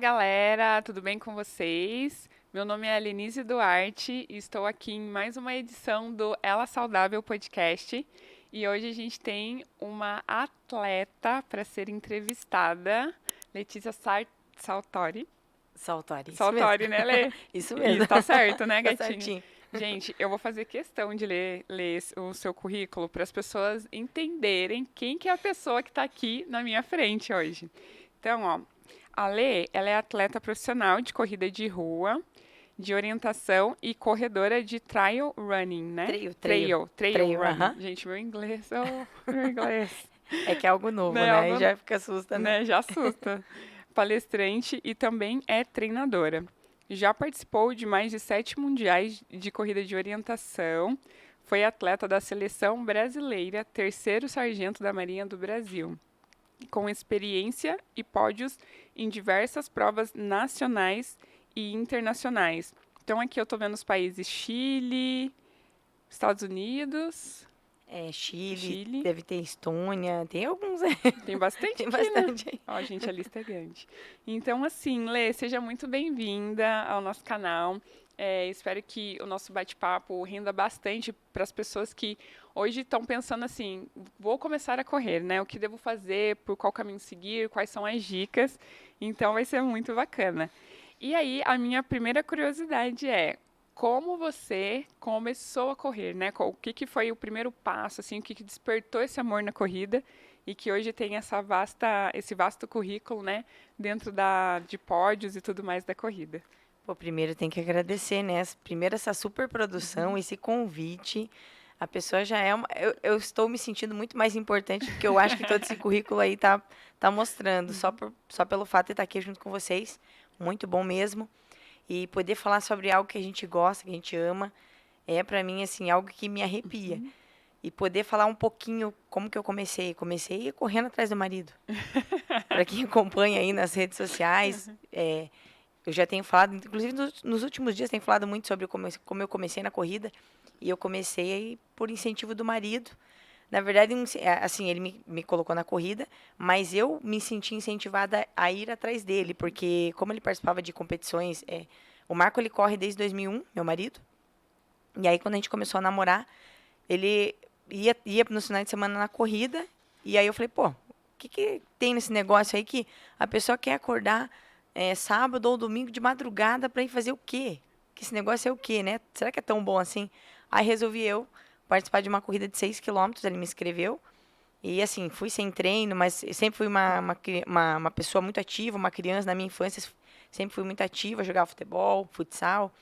galera, tudo bem com vocês? Meu nome é Lenise Duarte e estou aqui em mais uma edição do Ela Saudável Podcast. E hoje a gente tem uma atleta para ser entrevistada, Letícia Saltori. Saltori, isso mesmo. Saltori, né, Lê? Isso Isso, mesmo. tá certo, né, Tá gatinho? certinho. Gente, eu vou fazer questão de ler o seu currículo para as pessoas entenderem quem que é a pessoa que está aqui na minha frente hoje. Então, ó, a Lê, ela é atleta profissional de corrida de rua, de orientação e corredora de trail running, né? Trail running. aham. Gente, meu inglês, meu inglês. É que é algo novo, Né, né? Aí algo, já fica assusta, né? né, já assusta. Palestrante e também é treinadora. Já participou de mais de 7 mundiais de corrida de orientação. Foi atleta da seleção brasileira, terceiro sargento da Marinha do Brasil, com experiência e pódios em diversas provas nacionais e internacionais. Então aqui eu estou vendo os países Chile, Estados Unidos, Chile, Chile. deve ter Estônia, tem alguns aí. Tem bastante Tem aqui, né? bastante aí. Ó, gente, a lista é grande. Então, assim, Lê, seja muito bem-vinda ao nosso canal. Espero que o nosso bate-papo renda bastante para as pessoas que hoje estão pensando assim, vou começar a correr, né? O que devo fazer, por qual caminho seguir, quais são as dicas. Então, vai ser muito bacana. E aí, a minha primeira curiosidade é, como você começou a correr, né? O que foi o primeiro passo, assim, o que despertou esse amor na corrida e que hoje tem esse vasto currículo, né, dentro de pódios e tudo mais da corrida. Pô, primeiro tem que agradecer, né? Primeiro essa super produção, esse convite. A pessoa já é uma. Eu estou me sentindo muito mais importante do que eu acho que todo esse currículo aí tá mostrando. Só pelo fato de estar aqui junto com vocês. Muito bom mesmo. E poder falar sobre algo que a gente gosta, que a gente ama, é para mim assim algo que me arrepia. E poder falar um pouquinho como que eu comecei. Comecei correndo atrás do marido. Para quem acompanha aí nas redes sociais, eu já tenho falado, inclusive nos últimos dias tenho falado muito sobre como eu comecei na corrida. E eu comecei aí por incentivo do marido. Na verdade, assim, ele me colocou na corrida, mas eu me senti incentivada a ir atrás dele, porque como ele participava de competições, o Marco ele corre desde 2001, meu marido. E aí quando a gente começou a namorar, ele ia nos finais de semana na corrida, e aí eu falei, pô, o que tem nesse negócio aí que a pessoa quer acordar sábado ou domingo de madrugada para ir fazer o quê? Que esse negócio é o quê, né? Será que é tão bom assim? Aí resolvi eu participar de uma corrida de 6 quilômetros, ele me inscreveu. E assim, fui sem treino, mas eu sempre fui uma pessoa muito ativa, uma criança na minha infância, sempre fui muito ativa, jogava futebol, futsal,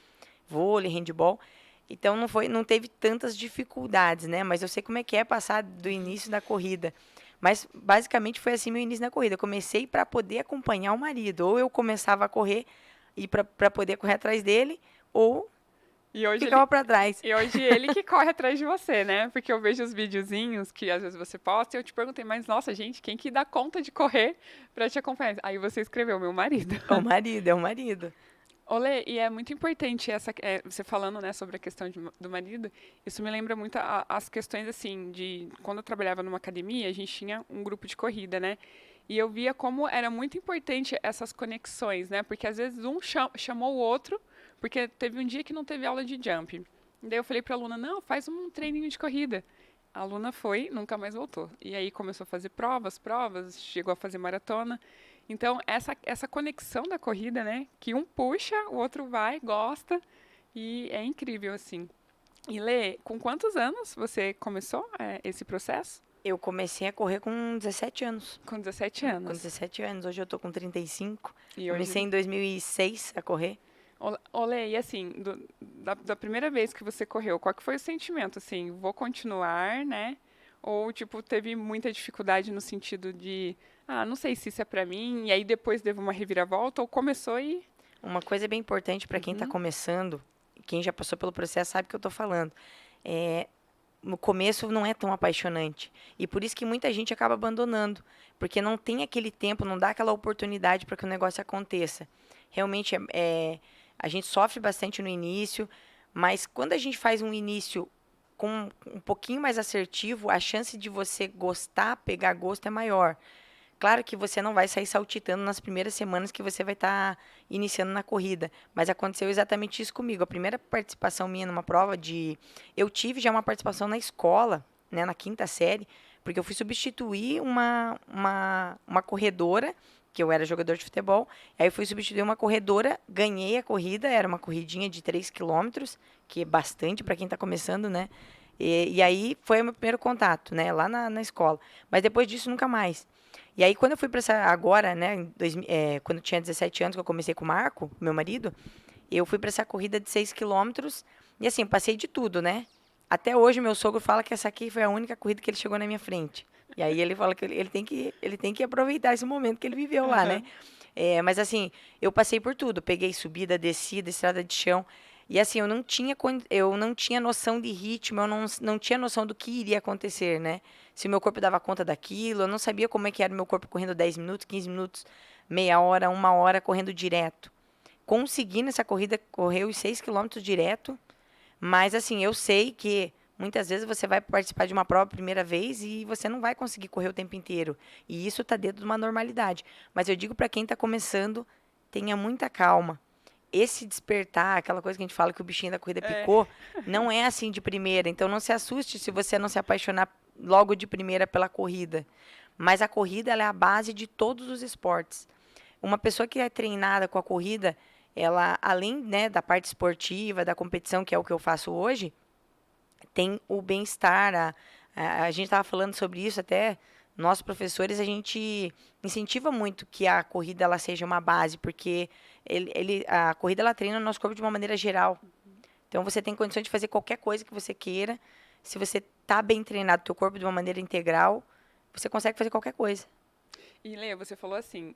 vôlei, handebol. Então não teve tantas dificuldades, né? Mas eu sei como é que é passar do início da corrida. Mas basicamente foi assim meu início na corrida. Eu comecei para poder acompanhar o marido. Ou eu começava a correr e para poder correr atrás dele, ou E hoje ficava para trás. E hoje ele que corre atrás de você, né? Porque eu vejo os videozinhos que às vezes você posta e eu te perguntei, mas nossa, gente, quem que dá conta de correr pra te acompanhar? Aí você escreveu, meu marido. É o marido, é o marido. Olê, e é muito importante você falando, né, sobre a questão do marido, isso me lembra muito as questões, assim, de quando eu trabalhava numa academia, a gente tinha um grupo de corrida, né? E eu via como era muito importante essas conexões, né? Porque às vezes um chamou o outro, porque teve um dia que não teve aula de jump. Daí eu falei para a aluna, não, faz um treininho de corrida. A aluna foi, nunca mais voltou. E aí começou a fazer provas, chegou a fazer maratona. Então, essa conexão da corrida, né? Que um puxa, o outro vai, gosta. E é incrível, assim. E Lê, com quantos anos você começou esse processo? Eu comecei a correr com 17 anos. Com 17 Com anos. 17 anos, hoje eu tô com 35. E Comecei hoje... em 2006 a correr. Olê, e assim, da primeira vez que você correu, qual que foi o sentimento? Assim, vou continuar, né? Ou, tipo, teve muita dificuldade no sentido de, não sei se isso é pra mim, e aí depois teve uma reviravolta, ou começou e... Uma coisa bem importante para quem está começando, quem já passou pelo processo sabe o que eu estou falando. No começo não é tão apaixonante. E por isso que muita gente acaba abandonando. Porque não tem aquele tempo, não dá aquela oportunidade para que o negócio aconteça. Realmente, a gente sofre bastante no início, mas quando a gente faz um início com um pouquinho mais assertivo, a chance de você gostar, pegar gosto é maior. Claro que você não vai sair saltitando nas primeiras semanas que você vai estar iniciando na corrida, mas aconteceu exatamente isso comigo. A primeira participação minha numa prova de. Eu tive já uma participação na escola, né, na quinta série, porque eu fui substituir uma corredora, que eu era jogador de futebol, aí eu fui substituir uma corredora, ganhei a corrida, era uma corridinha de 3 quilômetros, que é bastante para quem está começando, né? E aí foi o meu primeiro contato, né, lá na escola. Mas depois disso, nunca mais. E aí, quando eu fui para essa. Agora, né, quando eu tinha 17 anos, que eu comecei com o Marco, meu marido, eu fui para essa corrida de 6 quilômetros. E assim, passei de tudo, né? Até hoje, meu sogro fala que essa aqui foi a única corrida que ele chegou na minha frente. E aí ele fala que ele tem que aproveitar esse momento que ele viveu lá, né? Aham. Mas assim, eu passei por tudo. Peguei subida, descida, estrada de chão. E assim, eu não tinha noção de ritmo, eu não tinha noção do que iria acontecer, né? Se o meu corpo dava conta daquilo, eu não sabia como é que era o meu corpo correndo 10 minutos, 15 minutos, meia hora, uma hora, correndo direto. Consegui nessa corrida correr os 6 quilômetros direto, mas assim, eu sei que muitas vezes você vai participar de uma prova a primeira vez e você não vai conseguir correr o tempo inteiro. E isso está dentro de uma normalidade. Mas eu digo para quem está começando, tenha muita calma. Esse despertar, aquela coisa que a gente fala que o bichinho da corrida É. picou, não é assim de primeira. Então não se assuste se você não se apaixonar logo de primeira pela corrida. Mas a corrida ela é a base de todos os esportes. Uma pessoa que é treinada com a corrida, ela, além, né, da parte esportiva, da competição, que é o que eu faço hoje, tem o bem-estar. A gente estava falando sobre isso até, nós professores, a gente incentiva muito que a corrida ela seja uma base, porque a corrida ela treina o nosso corpo de uma maneira geral. Então você tem condições de fazer qualquer coisa que você queira. Se você está bem treinado, teu corpo de uma maneira integral, você consegue fazer qualquer coisa. E Lê, você falou assim,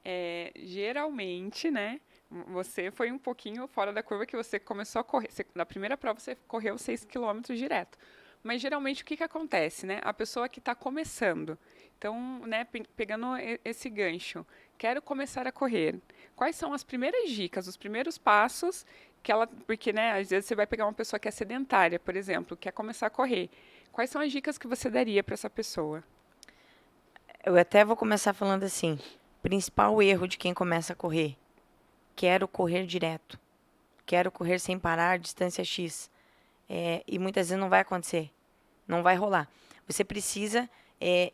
geralmente, né, você foi um pouquinho fora da curva que você começou a correr. Na primeira prova você correu 6 quilômetros direto. Mas geralmente o que que acontece, né? A pessoa que está começando, então, né, pegando esse gancho, quero começar a correr. Quais são as primeiras dicas, os primeiros passos que ela, porque, né, às vezes você vai pegar uma pessoa que é sedentária, por exemplo, quer começar a correr. Quais são as dicas que você daria para essa pessoa? Eu até vou começar falando assim: principal erro de quem começa a correr. Quero correr direto. Quero correr sem parar, distância X. E muitas vezes não vai acontecer. Não vai rolar. Você precisa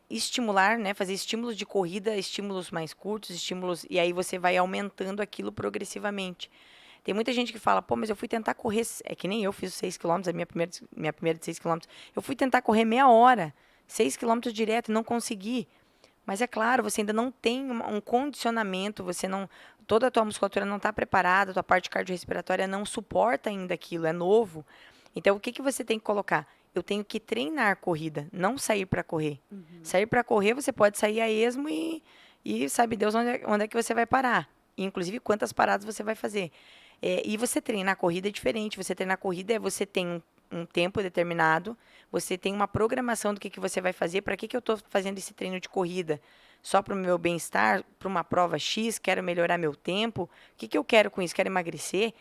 estimular, né? Fazer estímulos de corrida, estímulos mais curtos, estímulos. E aí você vai aumentando aquilo progressivamente. Tem muita gente que fala, pô, mas eu fui tentar correr. É que nem eu fiz os 6 quilômetros, a minha primeira de 6 quilômetros. Eu fui tentar correr meia hora, 6 quilômetros direto e não consegui. Mas é claro, você ainda não tem um condicionamento, você não, toda a tua musculatura não está preparada, a tua parte cardiorrespiratória não suporta ainda aquilo, é novo. Então, o que que você tem que colocar? Eu tenho que treinar corrida, não sair para correr. Uhum. Sair para correr, você pode sair a esmo e sabe Deus onde é que você vai parar. E, inclusive, quantas paradas você vai fazer. E você treinar corrida é diferente. Você treinar corrida é você tem um tempo determinado, você tem uma programação do que você vai fazer, para que eu estou fazendo esse treino de corrida? Só para o meu bem-estar, para uma prova X, quero melhorar meu tempo, o que eu quero com isso? Quero emagrecer?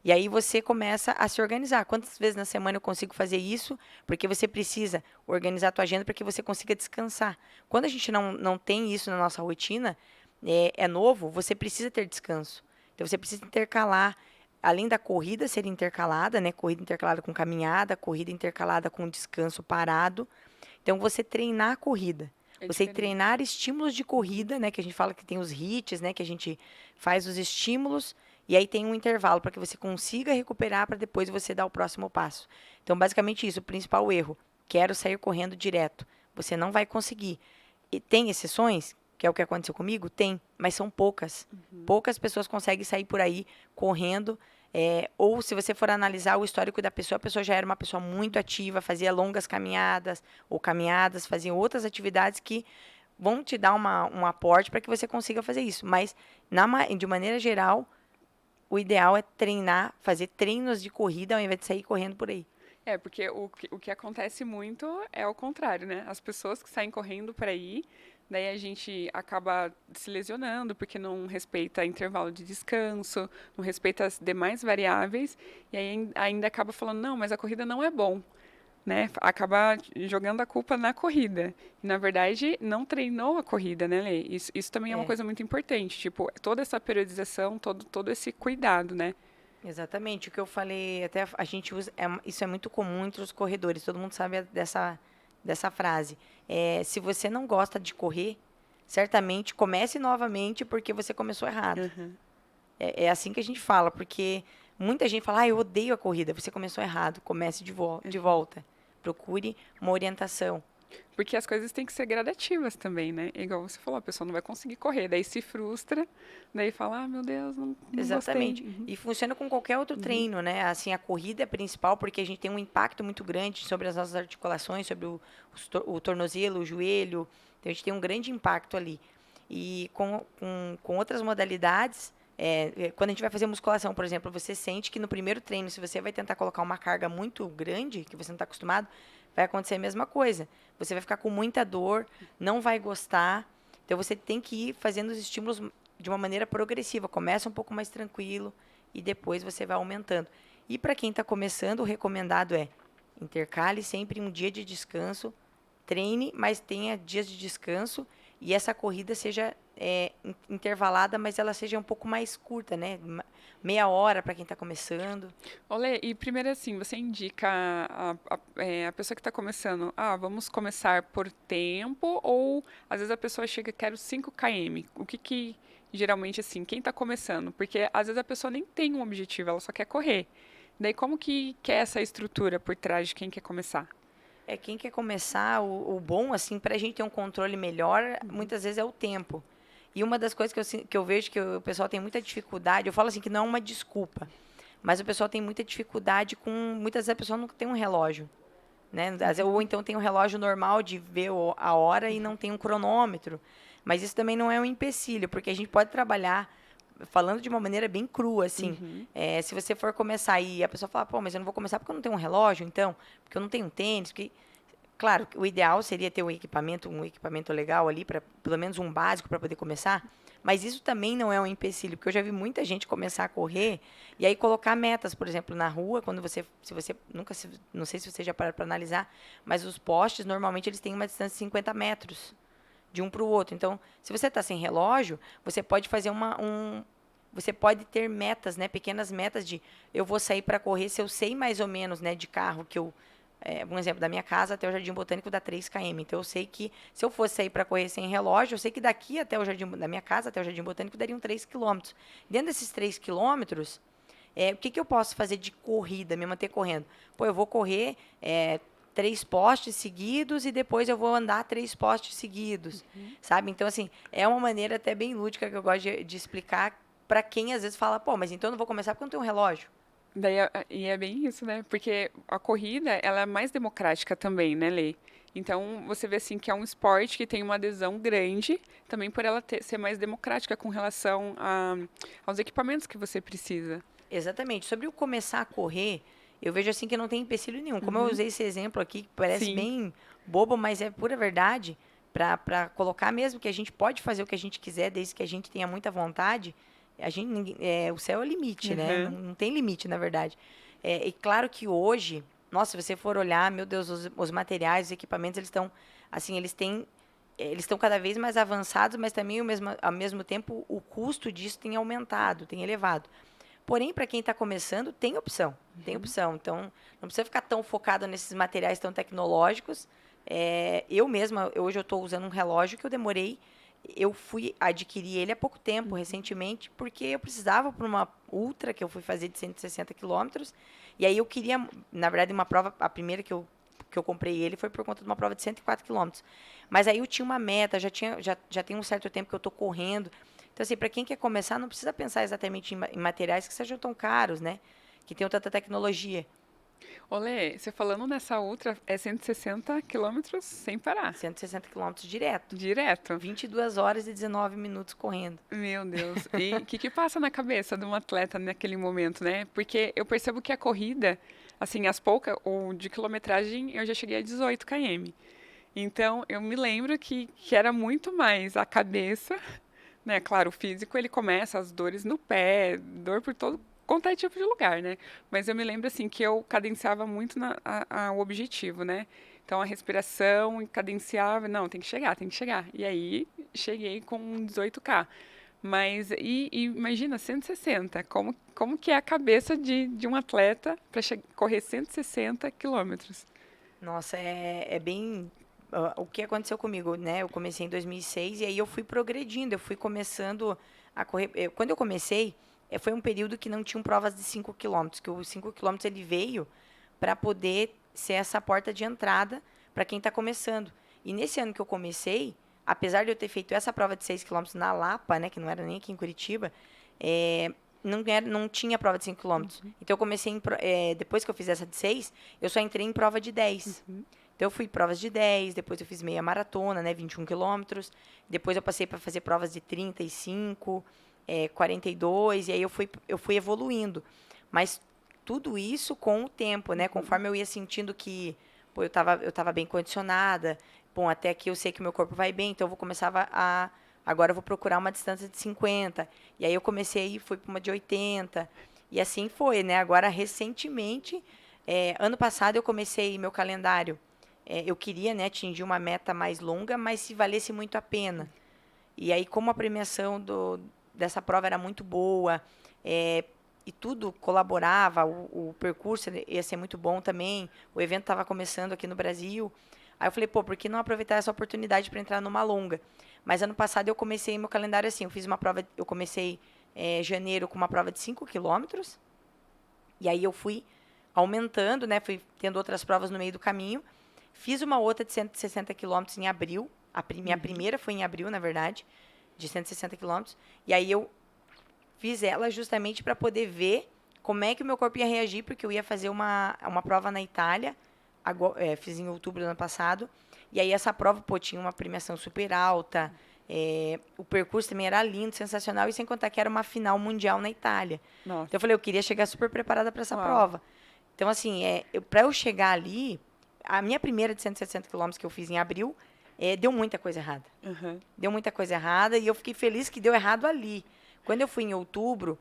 E aí você começa a se organizar. Quantas vezes na semana eu consigo fazer isso? Porque você precisa organizar a tua agenda para que você consiga descansar. Quando a gente não tem isso na nossa rotina, é novo, você precisa ter descanso. Então você precisa intercalar, além da corrida ser intercalada, né? Corrida intercalada com caminhada, corrida intercalada com descanso parado. Então você treinar a corrida. É Você diferente. treinar estímulos de corrida, né? Que a gente fala que tem os hits, né? Que a gente faz os estímulos e aí tem um intervalo para que você consiga recuperar para depois você dar o próximo passo. Então, basicamente isso, o principal erro. Quero sair correndo direto. Você não vai conseguir. E tem exceções, que é o que aconteceu comigo? Tem, mas são poucas. Uhum. Poucas pessoas conseguem sair por aí correndo. Ou se você for analisar o histórico da pessoa, a pessoa já era uma pessoa muito ativa, fazia longas caminhadas, ou caminhadas, fazia outras atividades que vão te dar um aporte para que você consiga fazer isso. Mas, de maneira geral, o ideal é treinar, fazer treinos de corrida ao invés de sair correndo por aí. Porque o que acontece muito é o contrário, né? As pessoas que saem correndo para aí, daí a gente acaba se lesionando porque não respeita intervalo de descanso, não respeita as demais variáveis, e aí ainda acaba falando, não, mas a corrida não é bom. né, acaba jogando a culpa na corrida. E, na verdade, não treinou a corrida, né, Lê? Isso também é uma É, coisa muito importante. Tipo, toda essa periodização, todo esse cuidado, né? exatamente. O que eu falei, até a gente usa, isso é muito comum entre os corredores, todo mundo sabe dessa frase. Se você não gosta de correr, certamente comece novamente porque você começou errado. Uhum. É assim que a gente fala, porque muita gente fala, eu odeio a corrida, você começou errado, comece de volta. Procure uma orientação. Porque as coisas têm que ser gradativas também, né? Igual você falou, a pessoa não vai conseguir correr, daí se frustra, daí fala, meu Deus, não gostei. Exatamente. E funciona com qualquer outro treino, né? Assim, a corrida é principal porque a gente tem um impacto muito grande sobre as nossas articulações, sobre o tornozelo, o joelho. Então, a gente tem um grande impacto ali. E com outras modalidades, quando a gente vai fazer musculação, por exemplo, você sente que no primeiro treino, se você vai tentar colocar uma carga muito grande, que você não está acostumado, vai acontecer a mesma coisa. Você vai ficar com muita dor, não vai gostar. Então, você tem que ir fazendo os estímulos de uma maneira progressiva. Começa um pouco mais tranquilo e depois você vai aumentando. E para quem está começando, o recomendado é intercale sempre um dia de descanso, treine, mas tenha dias de descanso e essa corrida seja intervalada, mas ela seja um pouco mais curta, né? Meia hora para quem está começando. Olê, e primeiro assim, você indica a pessoa que está começando, vamos começar por tempo, ou às vezes a pessoa chega, quero 5 km. O que geralmente assim, quem está começando? Porque às vezes a pessoa nem tem um objetivo, ela só quer correr. Daí como que é essa estrutura por trás de quem quer começar? Quem quer começar, o bom, assim, para a gente ter um controle melhor, muitas vezes é o tempo. E uma das coisas que eu vejo que o pessoal tem muita dificuldade, eu falo assim que não é uma desculpa, mas o pessoal tem muita dificuldade com. Muitas vezes a pessoa não tem um relógio, né? Ou então tem um relógio normal de ver a hora e não tem um cronômetro. Mas isso também não é um empecilho, porque a gente pode trabalhar falando de uma maneira bem crua, assim. Se você for começar e a pessoa falar, pô, mas eu não vou começar porque eu não tenho um relógio, então, porque eu não tenho tênis, porque claro, o ideal seria ter um equipamento legal ali, para pelo menos um básico para poder começar. Mas isso também não é um empecilho, porque eu já vi muita gente começar a correr e aí colocar metas, por exemplo, na rua, quando se você nunca, não sei se você já parou para analisar, mas os postes normalmente eles têm uma distância de 50 metros de um para o outro. Então, se você está sem relógio, você pode fazer você pode ter metas, né, pequenas metas de eu vou sair para correr se eu sei mais ou menos, né, de carro que eu um exemplo, da minha casa até o Jardim Botânico dá 3 km. Então, eu sei que se eu fosse sair para correr sem relógio, eu sei que daqui até da minha casa até o Jardim Botânico dariam 3 quilômetros. Dentro desses 3 quilômetros, o que eu posso fazer de corrida, me manter correndo? Pô, eu vou correr 3 postes seguidos e depois eu vou andar 3 postes seguidos, sabe? Então, assim, é uma maneira até bem lúdica que eu gosto de explicar para quem às vezes fala, pô, mas então eu não vou começar porque eu não tenho um relógio. Daí, e é bem isso, né? Porque a corrida, ela é mais democrática também, né, Lei? Então, você vê assim que é um esporte que tem uma adesão grande, também por ela ser mais democrática com relação aos equipamentos que você precisa. Exatamente. Sobre o começar a correr, eu vejo assim que não tem empecilho nenhum. Como eu usei esse exemplo aqui, que parece Sim. bem bobo, mas é pura verdade, para colocar mesmo que a gente pode fazer o que a gente quiser, desde que a gente tenha muita vontade, o céu é o limite, né? Não, Uhum. não tem limite, na verdade. E claro que hoje, nossa, se você for olhar, meu Deus, os materiais, os equipamentos, eles estão, assim, eles estão cada vez mais avançados, mas também ao mesmo tempo o custo disso tem aumentado, tem elevado. Porém, para quem está começando, tem opção. Tem opção. Então, não precisa ficar tão focado nesses materiais tão tecnológicos. Eu mesma, hoje eu estou usando um relógio que eu fui adquirir ele há pouco tempo, recentemente, porque eu precisava para uma ultra que eu fui fazer de 160 quilômetros. E aí eu queria, na verdade, uma prova, a primeira que eu comprei ele foi por conta de uma prova de 104 quilômetros. Mas aí eu tinha uma meta, já tem um certo tempo que eu estou correndo. Então, assim, para quem quer começar, não precisa pensar exatamente em materiais que sejam tão caros, né? Que tenham tanta tecnologia. Olê, você falando nessa ultra, é 160 quilômetros sem parar. 160 quilômetros direto. Direto. 22 horas e 19 minutos correndo. Meu Deus. E o que passa na cabeça de um atleta naquele momento, né? Porque eu percebo que a corrida, assim, as poucas, ou de quilometragem, eu já cheguei a 18 km. Então, eu me lembro que era muito mais a cabeça, né? Claro, o físico, ele começa as dores no pé, dor por contar tipo de lugar, né? Mas eu me lembro, assim, que eu cadenciava muito o objetivo, né? Então, a respiração, e cadenciava, não, tem que chegar, tem que chegar. E aí, cheguei com 18K. Mas, e imagina, 160, como que é a cabeça de um atleta para correr 160 quilômetros? Nossa, é bem o que aconteceu comigo, né? Eu comecei em 2006 e aí eu fui progredindo, eu fui começando a correr. Quando eu comecei, foi um período que não tinham provas de 5 quilômetros, que o 5 quilômetros ele veio para poder ser essa porta de entrada para quem está começando. E nesse ano que eu comecei, apesar de eu ter feito essa prova de 6 quilômetros na Lapa, né, que não era nem aqui em Curitiba, não tinha prova de 5 quilômetros. Então eu comecei, depois que eu fiz essa de 6, eu só entrei em prova de 10. Então eu fui provas de 10, depois eu fiz meia maratona, né, 21 quilômetros. Depois eu passei para fazer provas de 35, 42, e aí eu fui evoluindo. Mas tudo isso com o tempo, né? Conforme eu ia sentindo que, pô, eu tava bem condicionada, bom, até aqui eu sei que o meu corpo vai bem, então eu vou começar agora eu vou procurar uma distância de 50. E aí eu comecei e fui para uma de 80. E assim foi, né? Agora, recentemente, ano passado eu comecei meu calendário. Eu queria, né, atingir uma meta mais longa, mas se valesse muito a pena. E aí, como a premiação dessa prova era muito boa, e tudo colaborava, o percurso ia ser muito bom também, o evento estava começando aqui no Brasil. Aí eu falei, pô, por que não aproveitar essa oportunidade para entrar numa longa? Mas ano passado eu comecei meu calendário assim, eu fiz uma prova, eu comecei janeiro com uma prova de 5 quilômetros, e aí eu fui aumentando, né, fui tendo outras provas no meio do caminho, fiz uma outra de 160 quilômetros em abril, minha primeira foi em abril, na verdade, de 160 quilômetros, e aí eu fiz ela justamente para poder ver como é que o meu corpo ia reagir, porque eu ia fazer uma prova na Itália, fiz em outubro do ano passado, e aí essa prova, pô, tinha uma premiação super alta, o percurso também era lindo, sensacional, e sem contar que era uma final mundial na Itália. Nossa, Então eu falei, eu queria chegar super preparada para essa uau. prova. Então, assim, para eu chegar ali, a minha primeira de 160 quilômetros que eu fiz em abril, deu muita coisa errada. Uhum. Deu muita coisa errada e eu fiquei feliz que deu errado ali. Quando eu fui em outubro,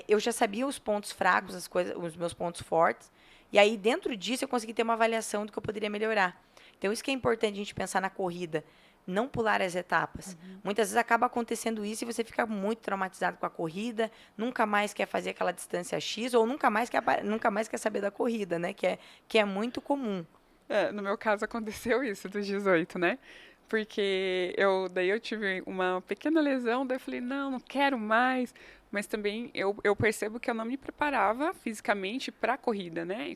eu já sabia os pontos fracos, os meus pontos fortes. E aí, dentro disso, eu consegui ter uma avaliação do que eu poderia melhorar. Então, isso que é importante a gente pensar na corrida. Não pular as etapas. Muitas vezes acaba acontecendo isso e você fica muito traumatizado com a corrida, nunca mais quer fazer aquela distância X ou nunca mais quer saber da corrida, né? Que é muito comum. No meu caso aconteceu isso dos 18, né? Porque daí eu tive uma pequena lesão, daí eu falei, não quero mais. Mas também eu percebo que eu não me preparava fisicamente para a corrida, né?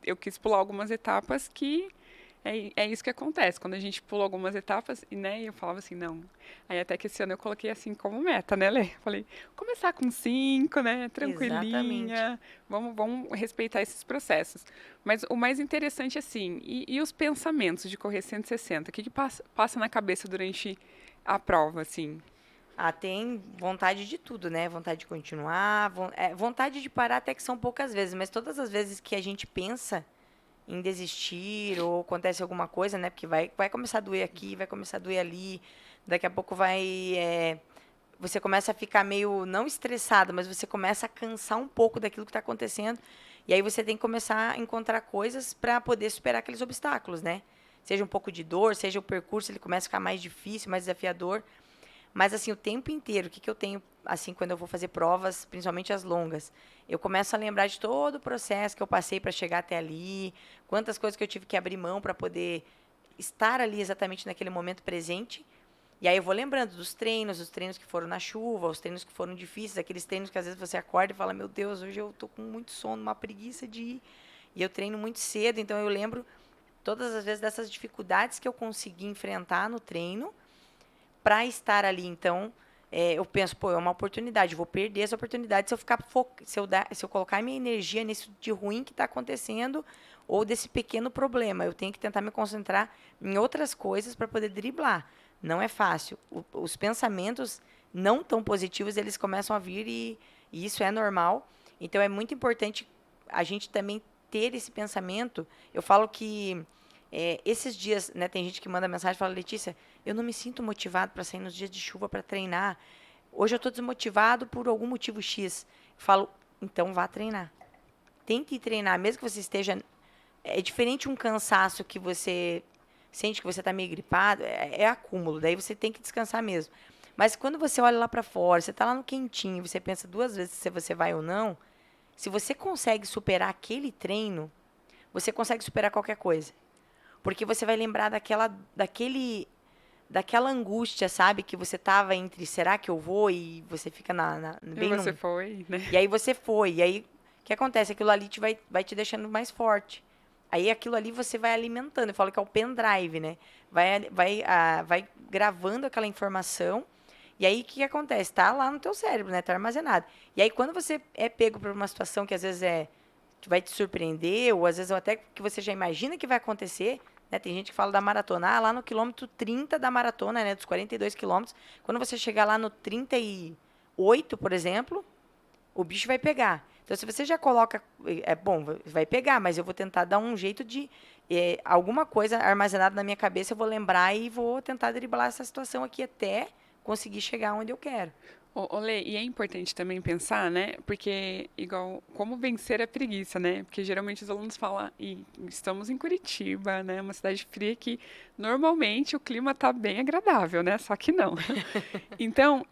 Eu quis pular algumas etapas que é isso que acontece. Quando a gente pula algumas etapas, e né, eu falava assim, não. Aí até que esse ano eu coloquei assim como meta, né, Lê? Falei, começar com 5, né? Exatamente. Tranquilinha. Vamos respeitar esses processos. Mas o mais interessante, assim, e os pensamentos de correr 160? O que passa na cabeça durante a prova, assim? Tem vontade de tudo, né? Vontade de continuar, vontade de parar até que são poucas vezes, mas todas as vezes que a gente pensa em desistir ou acontece alguma coisa, né? Porque vai começar a doer aqui, vai começar a doer ali, daqui a pouco você começa a ficar meio, não estressado, mas você começa a cansar um pouco daquilo que está acontecendo, e aí você tem que começar a encontrar coisas para poder superar aqueles obstáculos, né? Seja um pouco de dor, seja o percurso, ele começa a ficar mais difícil, mais desafiador. Mas, assim, o tempo inteiro, o que eu tenho, assim, quando eu vou fazer provas, principalmente as longas, eu começo a lembrar de todo o processo que eu passei para chegar até ali, quantas coisas que eu tive que abrir mão para poder estar ali exatamente naquele momento presente. E aí eu vou lembrando dos treinos, os treinos que foram na chuva, os treinos que foram difíceis, aqueles treinos que às vezes você acorda e fala, meu Deus, hoje eu tô com muito sono, uma preguiça de ir. E eu treino muito cedo, então eu lembro todas as vezes dessas dificuldades que eu consegui enfrentar no treino para estar ali. Então, eu penso, pô, é uma oportunidade, vou perder essa oportunidade se eu ficar se eu colocar minha energia nisso de ruim que está acontecendo ou desse pequeno problema. Eu tenho que tentar me concentrar em outras coisas para poder driblar. Não é fácil. Os pensamentos não tão positivos, eles começam a vir e isso é normal. Então, é muito importante a gente também ter esse pensamento. Eu falo que esses dias, né, tem gente que manda mensagem e fala, Letícia, eu não me sinto motivado para sair nos dias de chuva para treinar. Hoje eu estou desmotivado por algum motivo X. Eu falo, então vá treinar. Tente treinar, mesmo que você esteja... É diferente um cansaço que você sente que você está meio gripado, é acúmulo, daí você tem que descansar mesmo. Mas quando você olha lá para fora, você está lá no quentinho, você pensa duas vezes se você vai ou não, se você consegue superar aquele treino, você consegue superar qualquer coisa. Porque você vai lembrar daquela angústia, sabe? Que você tava entre, será que eu vou? E você fica E bem você num... foi, né? E aí você foi. E aí, o que acontece? Aquilo ali vai te deixando mais forte. Aí aquilo ali você vai alimentando. Eu falo que é o pendrive, né? Vai gravando aquela informação. E aí, o que acontece? Tá lá no teu cérebro, né? Tá armazenado. E aí, quando você é pego por uma situação que às vezes vai te surpreender, ou às vezes até que você já imagina que vai acontecer, né? Tem gente que fala da maratona, lá no quilômetro 30 da maratona, né? Dos 42 quilômetros, quando você chegar lá no 38, por exemplo, o bicho vai pegar. Então, se você já coloca, bom, vai pegar, mas eu vou tentar dar um jeito de alguma coisa armazenada na minha cabeça, eu vou lembrar e vou tentar driblar essa situação aqui até conseguir chegar onde eu quero. Lê, e é importante também pensar, né? Porque, igual, como vencer a preguiça, né? Porque geralmente os alunos falam, e estamos em Curitiba, né? Uma cidade fria que normalmente o clima tá bem agradável, né? Só que não. Então,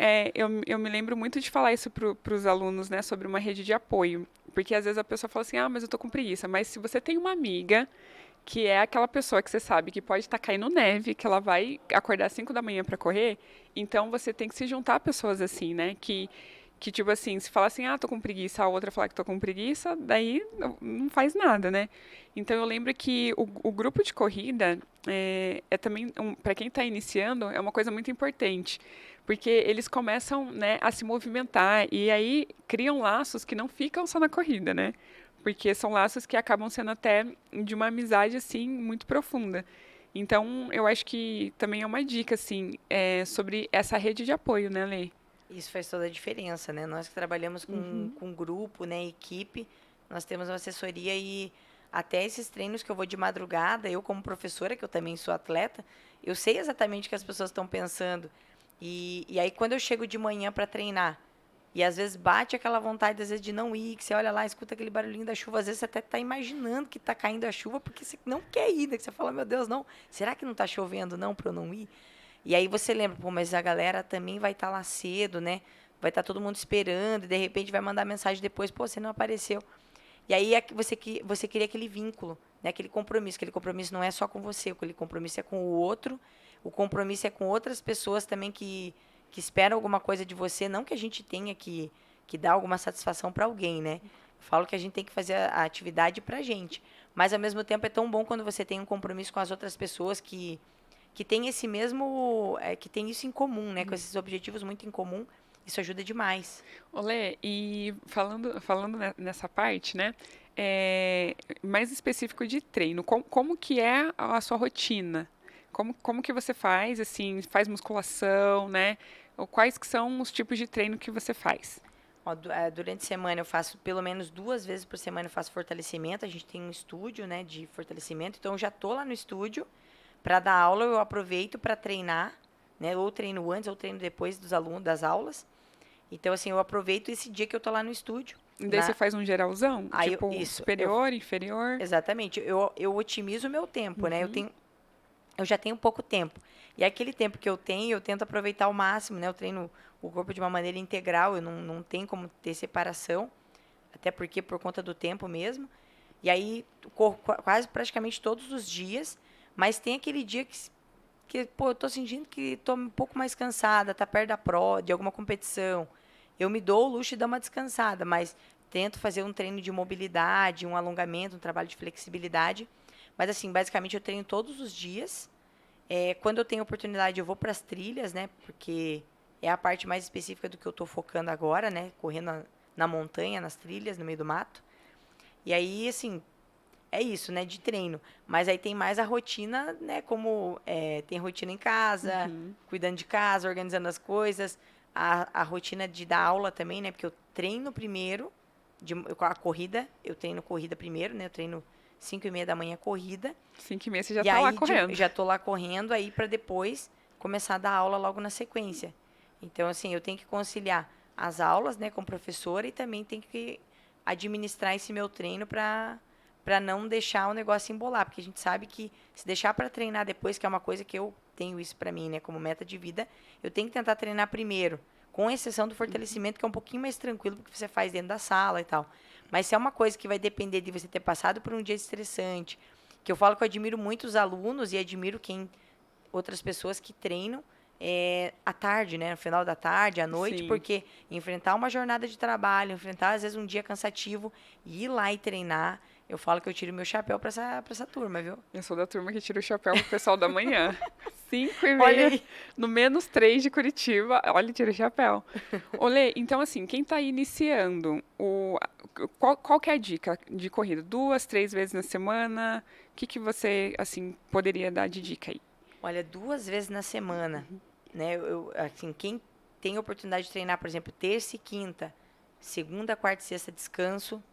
eu me lembro muito de falar isso para os alunos, né? Sobre uma rede de apoio. Porque às vezes a pessoa fala assim, ah, mas eu tô com preguiça. Mas se você tem uma amiga que é aquela pessoa que você sabe que pode estar caindo neve, que ela vai acordar às 5 da manhã para correr, então você tem que se juntar a pessoas assim, né? Que tipo assim, se falar assim, ah, tô com preguiça, a outra falar que tô com preguiça, daí não faz nada, né? Então eu lembro que o grupo de corrida também, para quem está iniciando, é uma coisa muito importante. Porque eles começam, né, a se movimentar e aí criam laços que não ficam só na corrida, né? Porque são laços que acabam sendo até de uma amizade, assim, muito profunda. Então, eu acho que também é uma dica, assim, sobre essa rede de apoio, né, Lei? Isso faz toda a diferença, né? Nós que trabalhamos Uhum. com grupo, né, equipe, nós temos uma assessoria e até esses treinos que eu vou de madrugada, eu como professora, que eu também sou atleta, eu sei exatamente o que as pessoas estão pensando. E aí quando eu chego de manhã para treinar, e às vezes bate aquela vontade, às vezes, de não ir, que você olha lá, escuta aquele barulhinho da chuva, às vezes você até está imaginando que está caindo a chuva, porque você não quer ir, né? Que você fala, meu Deus, não, será que não está chovendo não para eu não ir? E aí você lembra, pô, mas a galera também vai estar lá cedo, né? Vai estar todo mundo esperando, e de repente vai mandar mensagem depois, pô, você não apareceu. E aí é que você cria aquele vínculo, né? Aquele compromisso. Aquele compromisso não é só com você, aquele compromisso é com o outro, o compromisso é com outras pessoas também que esperam alguma coisa de você, não que a gente tenha que dar alguma satisfação para alguém, né? Eu falo que a gente tem que fazer a atividade pra gente. Mas ao mesmo tempo é tão bom quando você tem um compromisso com as outras pessoas que tem esse mesmo, que tem isso em comum, né? Com esses objetivos muito em comum, isso ajuda demais. Olê, e falando nessa parte, né, mais específico de treino, como que é a sua rotina? Como que você faz, assim, faz musculação, né? Ou quais que são os tipos de treino que você faz? Ó, durante a semana eu faço pelo menos 2 vezes por semana eu faço fortalecimento. A gente tem um estúdio, né, de fortalecimento. Então eu já tô lá no estúdio para dar aula. Eu aproveito para treinar, né? Ou treino antes ou treino depois dos alunos das aulas. Então assim eu aproveito esse dia que eu tô lá no estúdio. E daí você faz um geralzão, Aí tipo isso eu superior, inferior? exatamente. Eu otimizo o meu tempo, né? Uhum. Eu já tenho pouco tempo. E aquele tempo que eu tenho, eu tento aproveitar ao máximo, né? Eu treino o corpo de uma maneira integral, eu não tenho como ter separação, até porque por conta do tempo mesmo. E aí, corro quase praticamente todos os dias, mas tem aquele dia pô, eu tô sentindo que tô um pouco mais cansada, tá perto da prova, de alguma competição. Eu me dou o luxo de dar uma descansada, mas tento fazer um treino de mobilidade, um alongamento, um trabalho de flexibilidade. Mas assim, basicamente eu treino todos os dias. Quando eu tenho oportunidade, eu vou para as trilhas, né? Porque é a parte mais específica do que eu estou focando agora, né? Correndo na montanha, nas trilhas, no meio do mato. E aí, assim, é isso, né? De treino. Mas aí tem mais a rotina, né? Como tem rotina em casa, Uhum. cuidando de casa, organizando as coisas. A rotina de dar aula também, né? Porque eu treino primeiro, a corrida, eu treino corrida primeiro, né? Eu treino 5:30 da manhã corrida. 5:30 você já E tá lá aí correndo. já tô lá correndo aí para depois começar a dar aula logo na sequência. Então assim, eu tenho que conciliar as aulas, né, com professora e também tenho que administrar esse meu treino para não deixar o negócio embolar, porque a gente sabe que se deixar para treinar depois, que é uma coisa que eu tenho isso para mim, né, como meta de vida, eu tenho que tentar treinar primeiro, com exceção do fortalecimento, que é um pouquinho mais tranquilo, porque você faz dentro da sala e tal. Mas se é uma coisa que vai depender de você ter passado por um dia estressante, que eu falo que eu admiro muito os alunos e admiro outras pessoas que treinam à tarde, né? No final da tarde, à noite, Sim. porque enfrentar uma jornada de trabalho, enfrentar às vezes um dia cansativo e ir lá e treinar, eu falo que eu tiro meu chapéu para essa turma, viu? Eu sou da turma que tira o chapéu pro pessoal da manhã. 5h30, Olha aí. no -3 de Curitiba. Olha, tira o chapéu. Olê, então assim, quem está iniciando, qual que é a dica de corrida? 2, 3 vezes na semana? O que você, assim, poderia dar de dica aí? Olha, 2 vezes na semana, né? Assim, quem tem a oportunidade de treinar, por exemplo, terça e quinta, segunda, quarta e sexta descanso,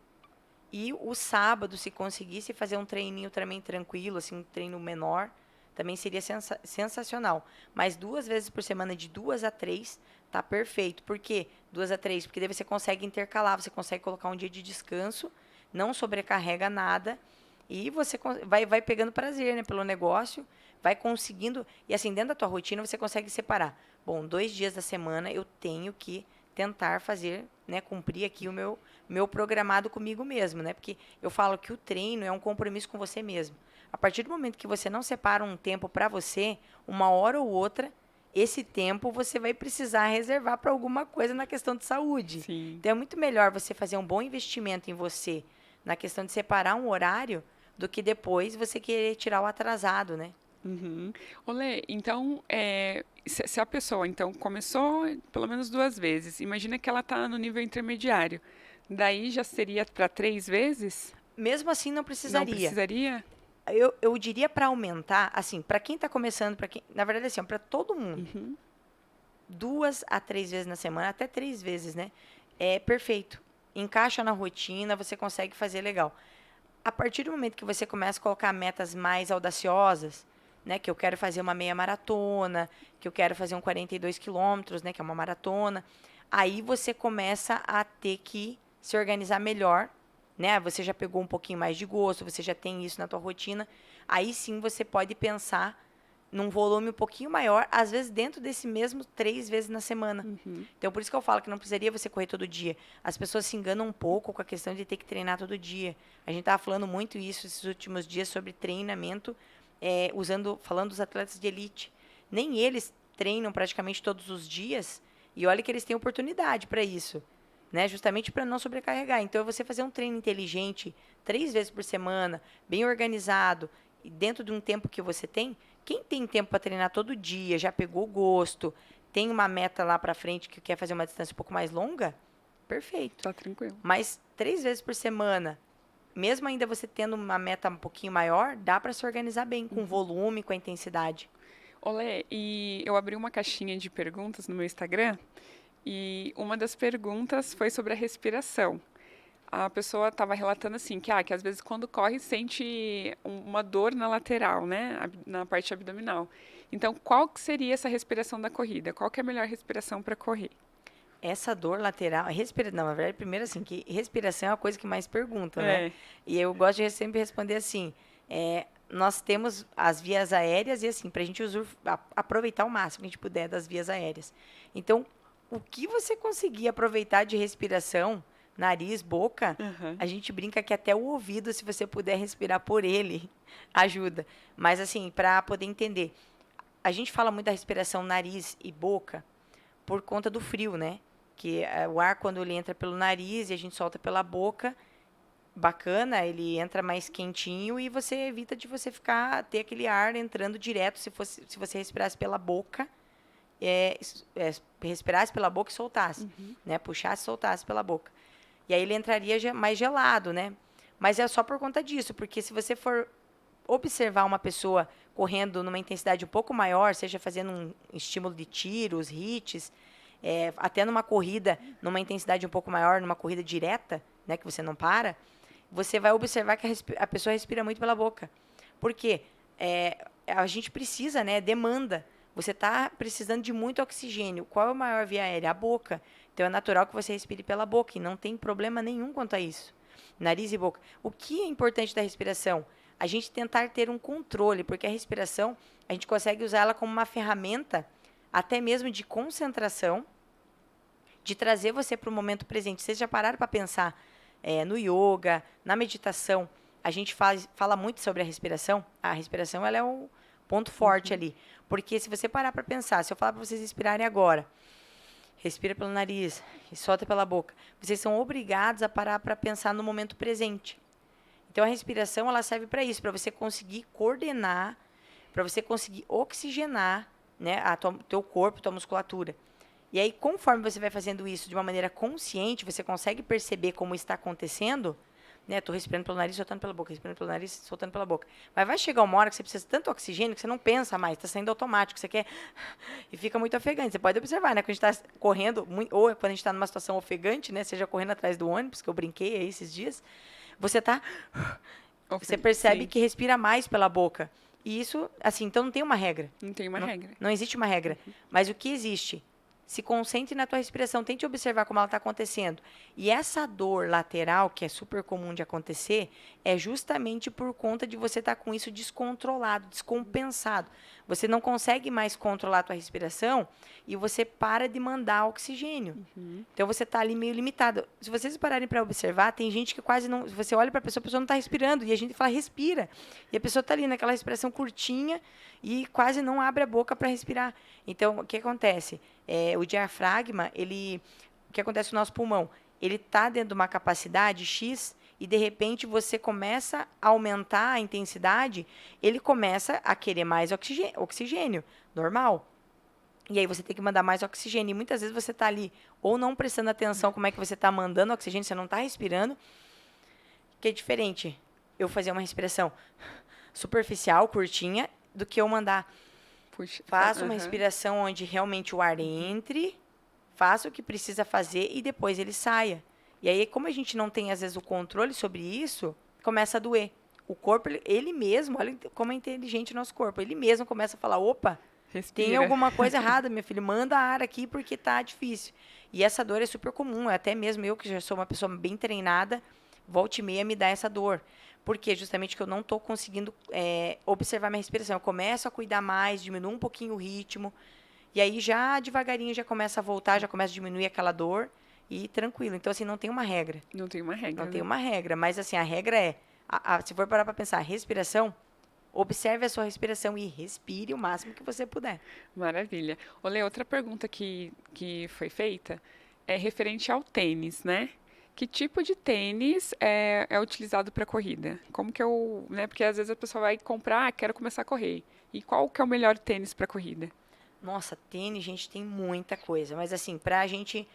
e o sábado, se conseguisse fazer um treininho também tranquilo, assim, um treino menor, também seria sensacional. Mas 2 vezes por semana, de 2 a 3, tá perfeito. Por quê 2 a 3? Porque daí você consegue intercalar, você consegue colocar um dia de descanso, não sobrecarrega nada, e você vai pegando prazer, né, pelo negócio, vai conseguindo, e assim, dentro da tua rotina você consegue separar. Bom, 2 dias da semana eu tenho que tentar fazer, né, cumprir aqui o meu programado comigo mesmo, né? Porque eu falo que o treino é um compromisso com você mesmo. A partir do momento que você não separa um tempo para você, uma hora ou outra, esse tempo você vai precisar reservar para alguma coisa na questão de saúde. Sim. Então é muito melhor você fazer um bom investimento em você, na questão de separar um horário, do que depois você querer tirar o atrasado, né? Uhum. Olê, então, se a pessoa então começou pelo menos 2 vezes, imagina que ela está no nível intermediário, daí já seria para 3 vezes? Mesmo assim, não Não precisaria. precisaria? Eu diria para aumentar, assim, para quem está começando, na verdade, assim, para todo mundo, Uhum. 2 a 3 vezes na semana, até 3 vezes, né? É perfeito. Encaixa na rotina, você consegue fazer legal. A partir do momento que você começa a colocar metas mais audaciosas, né, que eu quero fazer uma meia maratona, que eu quero fazer um 42 quilômetros, né, que é uma maratona, aí você começa a ter que se organizar melhor, né? Você já pegou um pouquinho mais de gosto, você já tem isso na tua rotina, aí sim você pode pensar num volume um pouquinho maior, às vezes dentro desse mesmo 3 vezes na semana. Uhum. Então, por isso que eu falo que não precisaria você correr todo dia. As pessoas se enganam um pouco com a questão de ter que treinar todo dia. A gente estava falando muito isso esses últimos dias sobre treinamento, falando dos atletas de elite. Nem eles treinam praticamente todos os dias, e olha que eles têm oportunidade para isso, né? Justamente para não sobrecarregar. Então, é você fazer um treino inteligente 3 vezes por semana, bem organizado, e dentro de um tempo que você tem. Quem tem tempo para treinar todo dia, já pegou o gosto, tem uma meta lá para frente que quer fazer uma distância um pouco mais longa, perfeito. Tá tranquilo. Mas 3 vezes por semana, mesmo ainda você tendo uma meta um pouquinho maior, dá para se organizar bem com o volume, com a intensidade. Olê, e eu abri uma caixinha de perguntas no meu Instagram e uma das perguntas foi sobre a respiração. A pessoa estava relatando assim que às vezes quando corre sente uma dor na lateral, né, na parte abdominal. Então, qual que seria essa respiração da corrida? Qual que é a melhor respiração para correr? Essa dor lateral, não, na verdade, primeiro assim, que respiração é a coisa que mais perguntam, né? É. E eu gosto de sempre responder assim, nós temos as vias aéreas e assim, para a gente aproveitar o máximo que a gente puder das vias aéreas. Então, o que você conseguir aproveitar de respiração, nariz, boca, Uhum. a gente brinca que até o ouvido, se você puder respirar por ele, ajuda. Mas assim, para poder entender, a gente fala muito da respiração nariz e boca por conta do frio, né? Que o ar, quando ele entra pelo nariz e a gente solta pela boca, bacana, ele entra mais quentinho e você evita de você ter aquele ar entrando direto se você respirasse pela boca, respirasse pela boca e soltasse, né? Puxasse e soltasse pela boca. E aí ele entraria mais gelado, né? Mas é só por conta disso, porque se você for observar uma pessoa correndo numa intensidade um pouco maior, seja fazendo um estímulo de tiros, hits, até numa corrida, numa intensidade um pouco maior, numa corrida direta, né, que você não para, você vai observar que a pessoa respira muito pela boca. Por quê? A gente precisa, né, demanda. você está precisando de muito oxigênio. Qual é a maior via aérea? A boca. Então, é natural que você respire pela boca e não tem problema nenhum quanto a isso. Nariz e boca. O que é importante da respiração? A gente tentar ter um controle, porque a respiração, a gente consegue usar ela como uma ferramenta, até mesmo de concentração, de trazer você para o momento presente. Vocês já pararam para pensar no yoga, na meditação? A gente fala muito sobre a respiração. A respiração ela é um ponto forte ali. Porque se você parar para pensar, se eu falar para vocês respirarem agora, respira pelo nariz e solta pela boca, vocês são obrigados a parar para pensar no momento presente. Então, a respiração ela serve para isso, para você conseguir coordenar, para você conseguir oxigenar, né, teu corpo, tua musculatura. E aí, conforme você vai fazendo isso de uma maneira consciente, você consegue perceber como está acontecendo, né? Estou respirando pelo nariz, soltando pela boca, respirando pelo nariz, soltando pela boca. Mas vai chegar uma hora que você precisa de tanto oxigênio que você não pensa mais, está saindo automático, você quer... E fica muito ofegante. Você pode observar, né? Quando a gente está correndo, ou quando a gente está numa situação ofegante, né? Seja correndo atrás do ônibus, que eu brinquei aí esses dias, você está... Você percebe Sim. que respira mais pela boca. E isso, assim, então não tem uma regra. Não tem uma regra. Não existe uma regra. Mas o que existe? Se concentre na tua respiração, tente observar como ela está acontecendo. E essa dor lateral, que é super comum de acontecer, é justamente por conta de você estar com isso descontrolado, descompensado. Você não consegue mais controlar a tua respiração e você para de mandar oxigênio. Então você está ali meio limitado. Se vocês pararem para observar, tem gente que quase não... Você olha para a pessoa não está respirando. E a gente fala, respira. E a pessoa está ali naquela respiração curtinha e quase não abre a boca para respirar. Então, o que acontece? O diafragma, o que acontece no nosso pulmão? Ele está dentro de uma capacidade X e, de repente, você começa a aumentar a intensidade, ele começa a querer mais oxigênio, normal. E aí você tem que mandar mais oxigênio. E muitas vezes você está ali ou não prestando atenção como é que você está mandando oxigênio, você não está respirando, que é diferente eu fazer uma respiração superficial, curtinha, do que eu mandar... Puxa. Faça uma respiração onde realmente o ar entre, faça o que precisa fazer e depois ele saia. E aí, como a gente não tem, às vezes, o controle sobre isso, começa a doer. O corpo, ele mesmo, olha como é inteligente o nosso corpo, ele mesmo começa a falar, opa, Respira. tem alguma coisa errada, minha filha, manda ar aqui porque tá difícil. E essa dor é super comum, até mesmo eu, que já sou uma pessoa bem treinada, volta e meia me dá essa dor. Porque justamente que eu não estou conseguindo observar minha respiração. Eu começo a cuidar mais, diminuo um pouquinho o ritmo. E aí, já devagarinho, já começa a voltar, já começa a diminuir aquela dor. E tranquilo. Então, assim, não tem uma regra. Não tem uma regra. Não tem uma regra. Mas, assim, a regra é... se for parar para pensar, respiração, observe a sua respiração e respire o máximo que você puder. Maravilha. Olê, outra pergunta que foi feita é referente ao tênis, né? Que tipo de tênis é utilizado para corrida? Como que eu, né? Porque às vezes a pessoa vai comprar, quero começar a correr. E qual que é o melhor tênis para corrida? Nossa, tênis, gente, tem muita coisa. Mas, assim, para a gente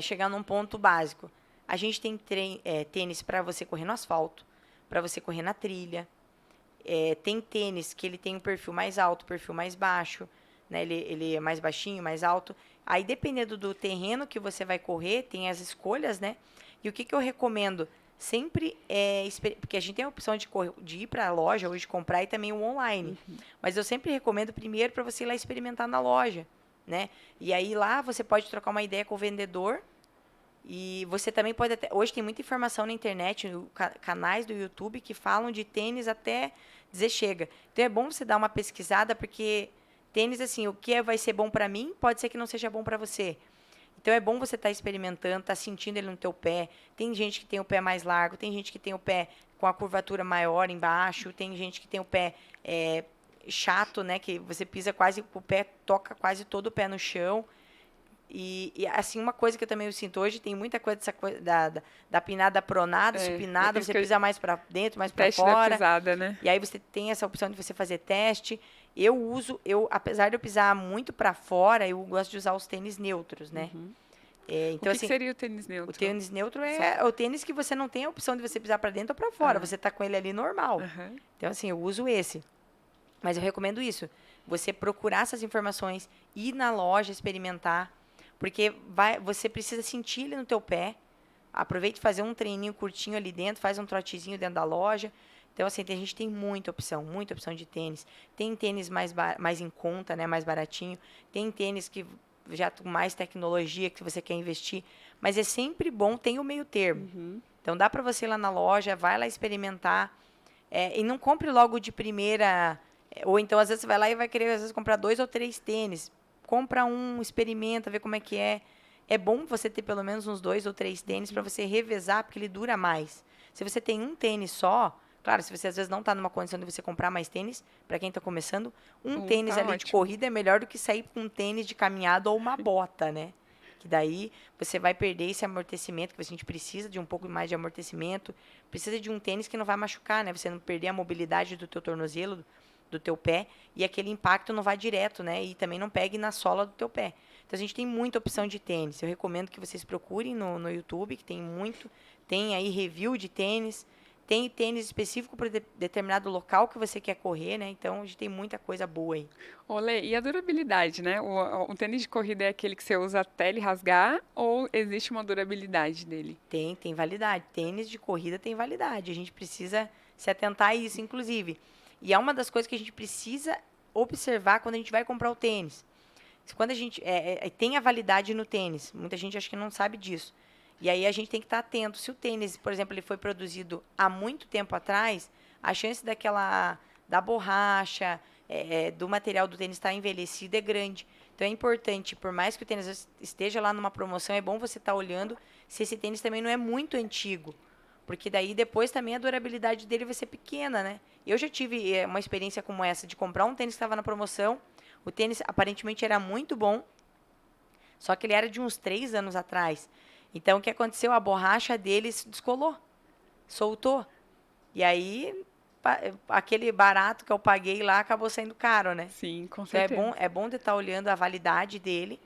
chegar num ponto básico, a gente tem tênis para você correr no asfalto, para você correr na trilha. Tem tênis que ele tem um perfil mais alto, perfil mais baixo, né? Ele é mais baixinho, mais alto. Aí, dependendo do terreno que você vai correr, tem as escolhas, né? E o que eu recomendo? Sempre porque a gente tem a opção de ir para a loja hoje comprar e também o online. Mas eu sempre recomendo primeiro para você ir lá experimentar na loja, né? E aí lá você pode trocar uma ideia com o vendedor e você também pode hoje tem muita informação na internet, canais do YouTube que falam de tênis até dizer chega. Então é bom você dar uma pesquisada porque tênis assim, o que vai ser bom para mim, pode ser que não seja bom para você. Então, é bom você estar experimentando, estar sentindo ele no teu pé. Tem gente que tem o pé mais largo, tem gente que tem o pé com a curvatura maior embaixo, tem gente que tem o pé chato, né? Que você pisa quase, o pé toca quase todo o pé no chão. E assim, uma coisa que eu também sinto hoje, tem muita coisa dessa coisa da pinada pronada, supinada, você pisa mais para dentro, mais para fora. Teste da pisada, né? E aí você tem essa opção de você fazer teste. Apesar de eu pisar muito para fora, eu gosto de usar os tênis neutros, né? Então, o que seria o tênis neutro? O tênis neutro é o tênis que você não tem a opção de você pisar para dentro ou para fora. Você tá com ele ali normal. Então, assim, eu uso esse. Mas eu recomendo isso. Você procurar essas informações, ir na loja, experimentar. Porque você precisa sentir ele no teu pé. Aproveite e fazer um treininho curtinho ali dentro, faz um trotezinho dentro da loja. Então, assim, a gente tem muita opção de tênis. Tem tênis mais em conta, né, mais baratinho. Tem tênis que já com mais tecnologia que você quer investir. Mas é sempre bom, tem o meio termo. Então, dá para você ir lá na loja, vai lá experimentar. E não compre logo de primeira. Ou então, às vezes, você vai lá e vai querer, às vezes, comprar 2 ou 3 tênis. Compra um, experimenta, vê como é que é. É bom você ter pelo menos uns 2 ou 3 tênis para você revezar, porque ele dura mais. Se você tem um tênis só, claro, se você às vezes não está numa condição de você comprar mais tênis, para quem está começando, um tênis Tá ali de corrida é melhor do que sair com um tênis de caminhada ou uma bota, né? Que daí você vai perder esse amortecimento, que a gente precisa de um pouco mais de amortecimento, precisa de um tênis que não vai machucar, né? Você não perder a mobilidade do teu tornozelo, do teu pé, e aquele impacto não vai direto, né? E também não pegue na sola do teu pé. Então, a gente tem muita opção de tênis. Eu recomendo que vocês procurem no YouTube, que tem muito. Tem aí review de tênis. Tem tênis específico para determinado local que você quer correr, né? Então, a gente tem muita coisa boa aí. Olê, e a durabilidade, né? O tênis de corrida é aquele que você usa até ele rasgar ou existe uma durabilidade dele? Tem validade. Tênis de corrida tem validade. A gente precisa se atentar a isso, inclusive. E é uma das coisas que a gente precisa observar quando a gente vai comprar o tênis. Quando a gente tem a validade no tênis, muita gente acha que não sabe disso. E aí a gente tem que estar atento. Se o tênis, por exemplo, ele foi produzido há muito tempo atrás, a chance da borracha, do material do tênis estar envelhecido é grande. Então é importante, por mais que o tênis esteja lá numa promoção, é bom você estar olhando se esse tênis também não é muito antigo. Porque daí depois também a durabilidade dele vai ser pequena, né? Eu já tive uma experiência como essa, de comprar um tênis que estava na promoção. O tênis aparentemente era muito bom, só que ele era de uns 3 anos atrás. Então, o que aconteceu? A borracha dele se descolou, soltou. E aí, aquele barato que eu paguei lá acabou saindo caro, né? Sim, com Então, certeza. é bom de estar olhando a validade dele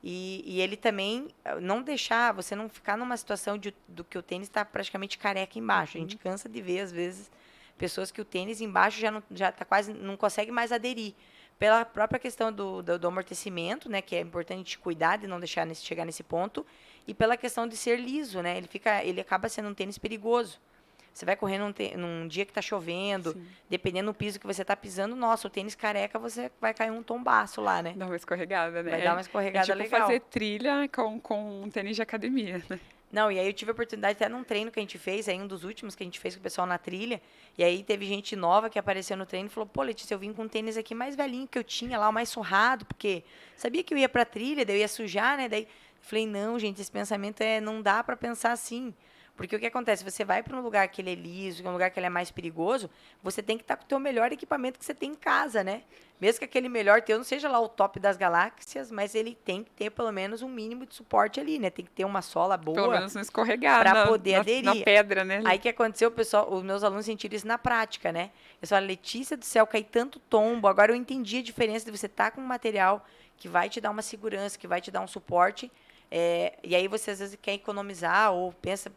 e ele também não deixar, você não ficar numa situação do que o tênis está praticamente careca embaixo. A gente cansa de ver, às vezes, pessoas que o tênis embaixo já tá quase, não consegue mais aderir. Pela própria questão do amortecimento, né, que é importante cuidar de não deixar chegar nesse ponto, e pela questão de ser liso, né, ele acaba sendo um tênis perigoso. Você vai correr num dia que está chovendo, dependendo do piso que você está pisando, nossa, o tênis careca, você vai cair um tombaço lá, né? Dá uma escorregada, né? Vai dar uma escorregada tipo legal. fazer trilha com um tênis de academia, né? Não, e aí eu tive a oportunidade até num treino que a gente fez, aí um dos últimos que a gente fez com o pessoal na trilha, e aí teve gente nova que apareceu no treino e falou, pô, Letícia, eu vim com um tênis aqui mais velhinho que eu tinha lá, o mais surrado, porque sabia que eu ia pra trilha, daí eu ia sujar, né? Daí falei, não, gente, esse pensamento não dá pra pensar assim. Porque o que acontece? Você vai para um lugar que ele é liso, que é um lugar que ele é mais perigoso, você tem que estar com o teu melhor equipamento que você tem em casa, né? Mesmo que aquele melhor teu não seja lá o top das galáxias, mas ele tem que ter pelo menos um mínimo de suporte ali, né? Tem que ter uma sola boa. Pelo menos não escorregar para poder aderir. Na pedra, né? Aí o que aconteceu, pessoal, os meus alunos sentiram isso na prática, né? Eles falaram, Letícia do céu, cai tanto tombo. Agora eu entendi a diferença de você estar com um material que vai te dar uma segurança, que vai te dar um suporte. E aí você às vezes quer economizar ou pensa...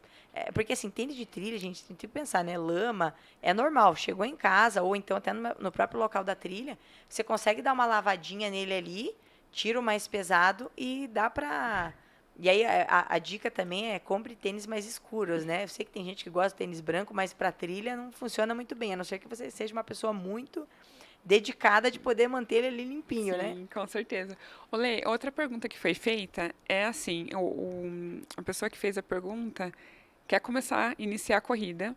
porque assim, tênis de trilha, gente, tem que pensar, né? Lama é normal, chegou em casa ou então até no próprio local da trilha, você consegue dar uma lavadinha nele ali, tira o mais pesado e dá pra... E aí a dica também é compre tênis mais escuros, né? Eu sei que tem gente que gosta de tênis branco, mas para trilha não funciona muito bem, a não ser que você seja uma pessoa muito dedicada de poder manter ele ali limpinho, né? Sim, com certeza. Olê, outra pergunta que foi feita é assim, a pessoa que fez a pergunta quer começar, iniciar a corrida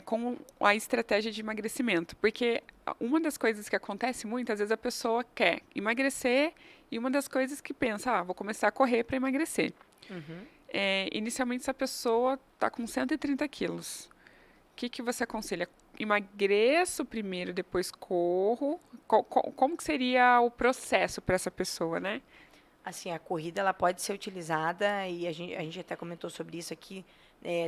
com a estratégia de emagrecimento. Porque uma das coisas que acontece muito, às vezes a pessoa quer emagrecer e uma das coisas que pensa, vou começar a correr para emagrecer. Inicialmente, essa pessoa está com 130 quilos. O que você aconselha? Emagreço primeiro, depois corro? Como que seria o processo para essa pessoa, né? Assim, a corrida ela pode ser utilizada, e a gente até comentou sobre isso aqui,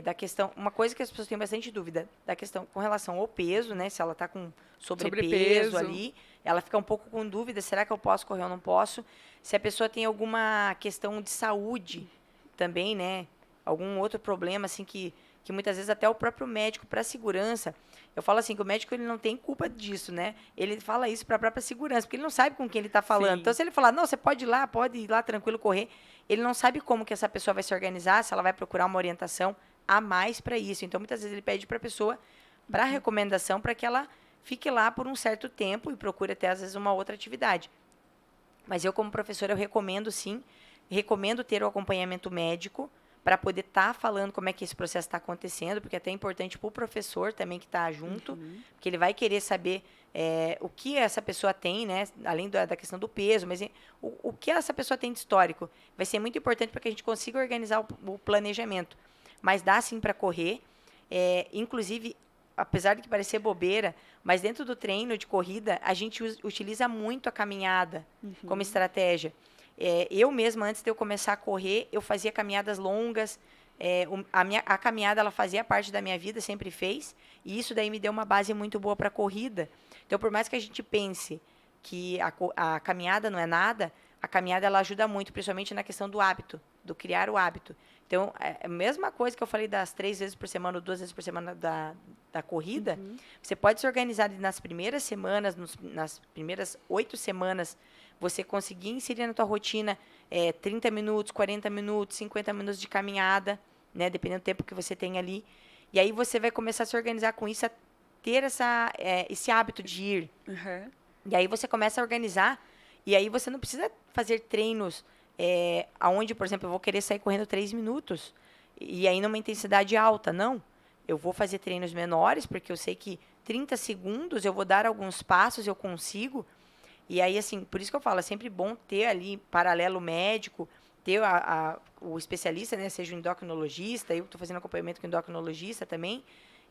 da questão, uma coisa que as pessoas têm bastante dúvida, da questão com relação ao peso, né? Se ela está com sobrepeso ali, ela fica um pouco com dúvida, será que eu posso correr ou não posso? Se a pessoa tem alguma questão de saúde também, né? Algum outro problema, assim, que muitas vezes até o próprio médico, para segurança, eu falo assim, que o médico ele não tem culpa disso, né? Ele fala isso para a própria segurança, porque ele não sabe com quem ele está falando. Sim. Então, se ele falar, não, você pode ir lá tranquilo correr, ele não sabe como que essa pessoa vai se organizar, se ela vai procurar uma orientação a mais para isso. Então, muitas vezes ele pede para a pessoa para recomendação para que ela fique lá por um certo tempo e procure até às vezes uma outra atividade. Mas eu como professora eu recomendo sim, recomendo ter o acompanhamento médico para poder estar falando como é que esse processo está acontecendo, porque é até importante para o professor também que está junto, porque ele vai querer saber o que essa pessoa tem, né, além da questão do peso, mas o que essa pessoa tem de histórico. Vai ser muito importante para que a gente consiga organizar o planejamento. Mas dá sim para correr, inclusive, apesar de que parecer bobeira, mas dentro do treino de corrida, a gente utiliza muito a caminhada como estratégia. Eu mesma, antes de eu começar a correr, eu fazia caminhadas longas. A caminhada, ela fazia parte da minha vida, sempre fez. E isso daí me deu uma base muito boa para a corrida. Então, por mais que a gente pense que a caminhada não é nada, a caminhada ela ajuda muito, principalmente na questão do hábito, do criar o hábito. Então, é a mesma coisa que eu falei das 3 vezes por semana ou 2 vezes por semana da corrida. Você pode se organizar nas primeiras semanas, nas primeiras 8 semanas, você conseguir inserir na tua rotina 30 minutos, 40 minutos, 50 minutos de caminhada, né, dependendo do tempo que você tem ali. E aí você vai começar a se organizar com isso, a ter esse hábito de ir. E aí você começa a organizar, e aí você não precisa fazer treinos aonde, por exemplo, eu vou querer sair correndo 3 minutos, e aí numa intensidade alta. Não, eu vou fazer treinos menores, porque eu sei que 30 segundos eu vou dar alguns passos, eu consigo. E aí, assim, por isso que eu falo, é sempre bom ter ali paralelo médico, ter o especialista, né, seja o endocrinologista, eu estou fazendo acompanhamento com o endocrinologista também,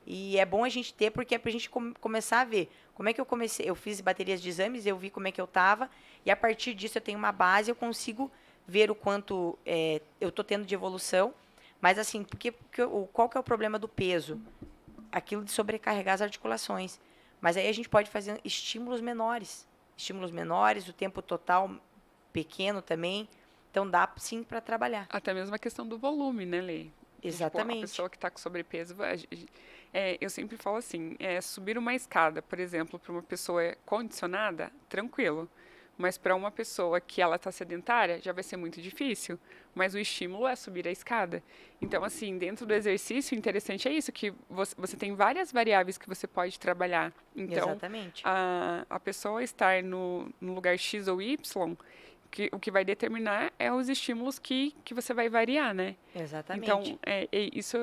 e é bom a gente ter, porque é para a gente começar a ver como é que eu comecei. Eu fiz baterias de exames, eu vi como é que eu estava, e a partir disso eu tenho uma base, eu consigo ver o quanto eu estou tendo de evolução. Mas assim, qual que é o problema do peso? Aquilo de sobrecarregar as articulações. Mas aí a gente pode fazer estímulos menores, o tempo total pequeno também. Então dá sim para trabalhar. Até mesmo a questão do volume, né, Lê? Exatamente. Tipo, a pessoa que está com sobrepeso, eu sempre falo assim, subir uma escada, por exemplo, para uma pessoa condicionada, tranquilo. Mas para uma pessoa que ela está sedentária, já vai ser muito difícil. Mas o estímulo é subir a escada. Então, assim, dentro do exercício, o interessante é isso, que você tem várias variáveis que você pode trabalhar. Então, Exatamente. a pessoa estar no lugar X ou Y, o que vai determinar é os estímulos que você vai variar, né? Exatamente. Então, isso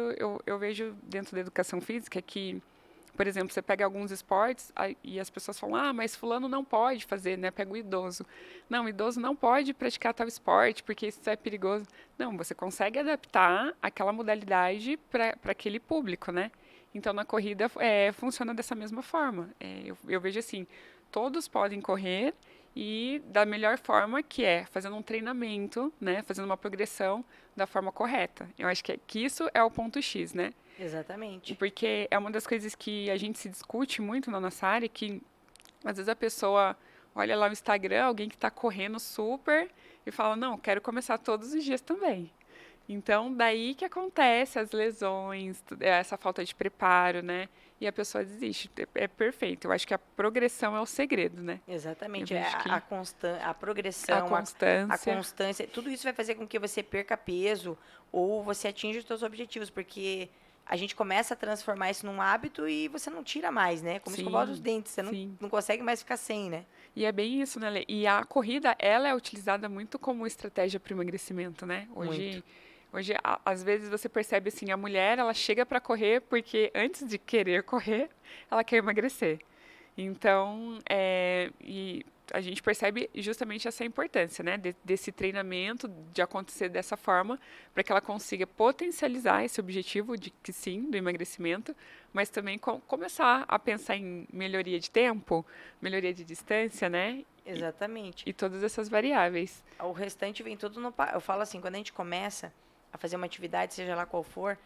eu vejo dentro da educação física que, por exemplo, você pega alguns esportes e as pessoas falam, mas fulano não pode fazer, né? Pega o idoso. Não, o idoso não pode praticar tal esporte porque isso é perigoso. Não, você consegue adaptar aquela modalidade para aquele público, né? Então, na corrida, funciona dessa mesma forma. Eu vejo assim, todos podem correr e da melhor forma, que é fazendo um treinamento, né? Fazendo uma progressão da forma correta. Eu acho que isso é o ponto X, né? Exatamente. Porque é uma das coisas que a gente se discute muito na nossa área, que às vezes a pessoa olha lá no Instagram, alguém que está correndo super, e fala, não, quero começar todos os dias também. Então, daí que acontece as lesões, essa falta de preparo, né? E a pessoa desiste. É perfeito. Eu acho que a progressão é o segredo, né? Exatamente. A A progressão, constância. a constância, tudo isso vai fazer com que você perca peso ou você atinja os seus objetivos, porque a gente começa a transformar isso num hábito e você não tira mais, né? Como escovar os dentes, você não consegue mais ficar sem, né? E é bem isso, né, Lê? E a corrida, ela é utilizada muito como estratégia para o emagrecimento, né? Hoje, às vezes você percebe assim, a mulher, ela chega para correr porque antes de querer correr, ela quer emagrecer. Então, e a gente percebe justamente essa importância, né, desse treinamento, de acontecer dessa forma, para que ela consiga potencializar esse objetivo de que sim, do emagrecimento, mas também começar a pensar em melhoria de tempo, melhoria de distância, né? Exatamente. E todas essas variáveis. O restante vem tudo no... Eu falo assim, quando a gente começa a fazer uma atividade, seja lá qual for,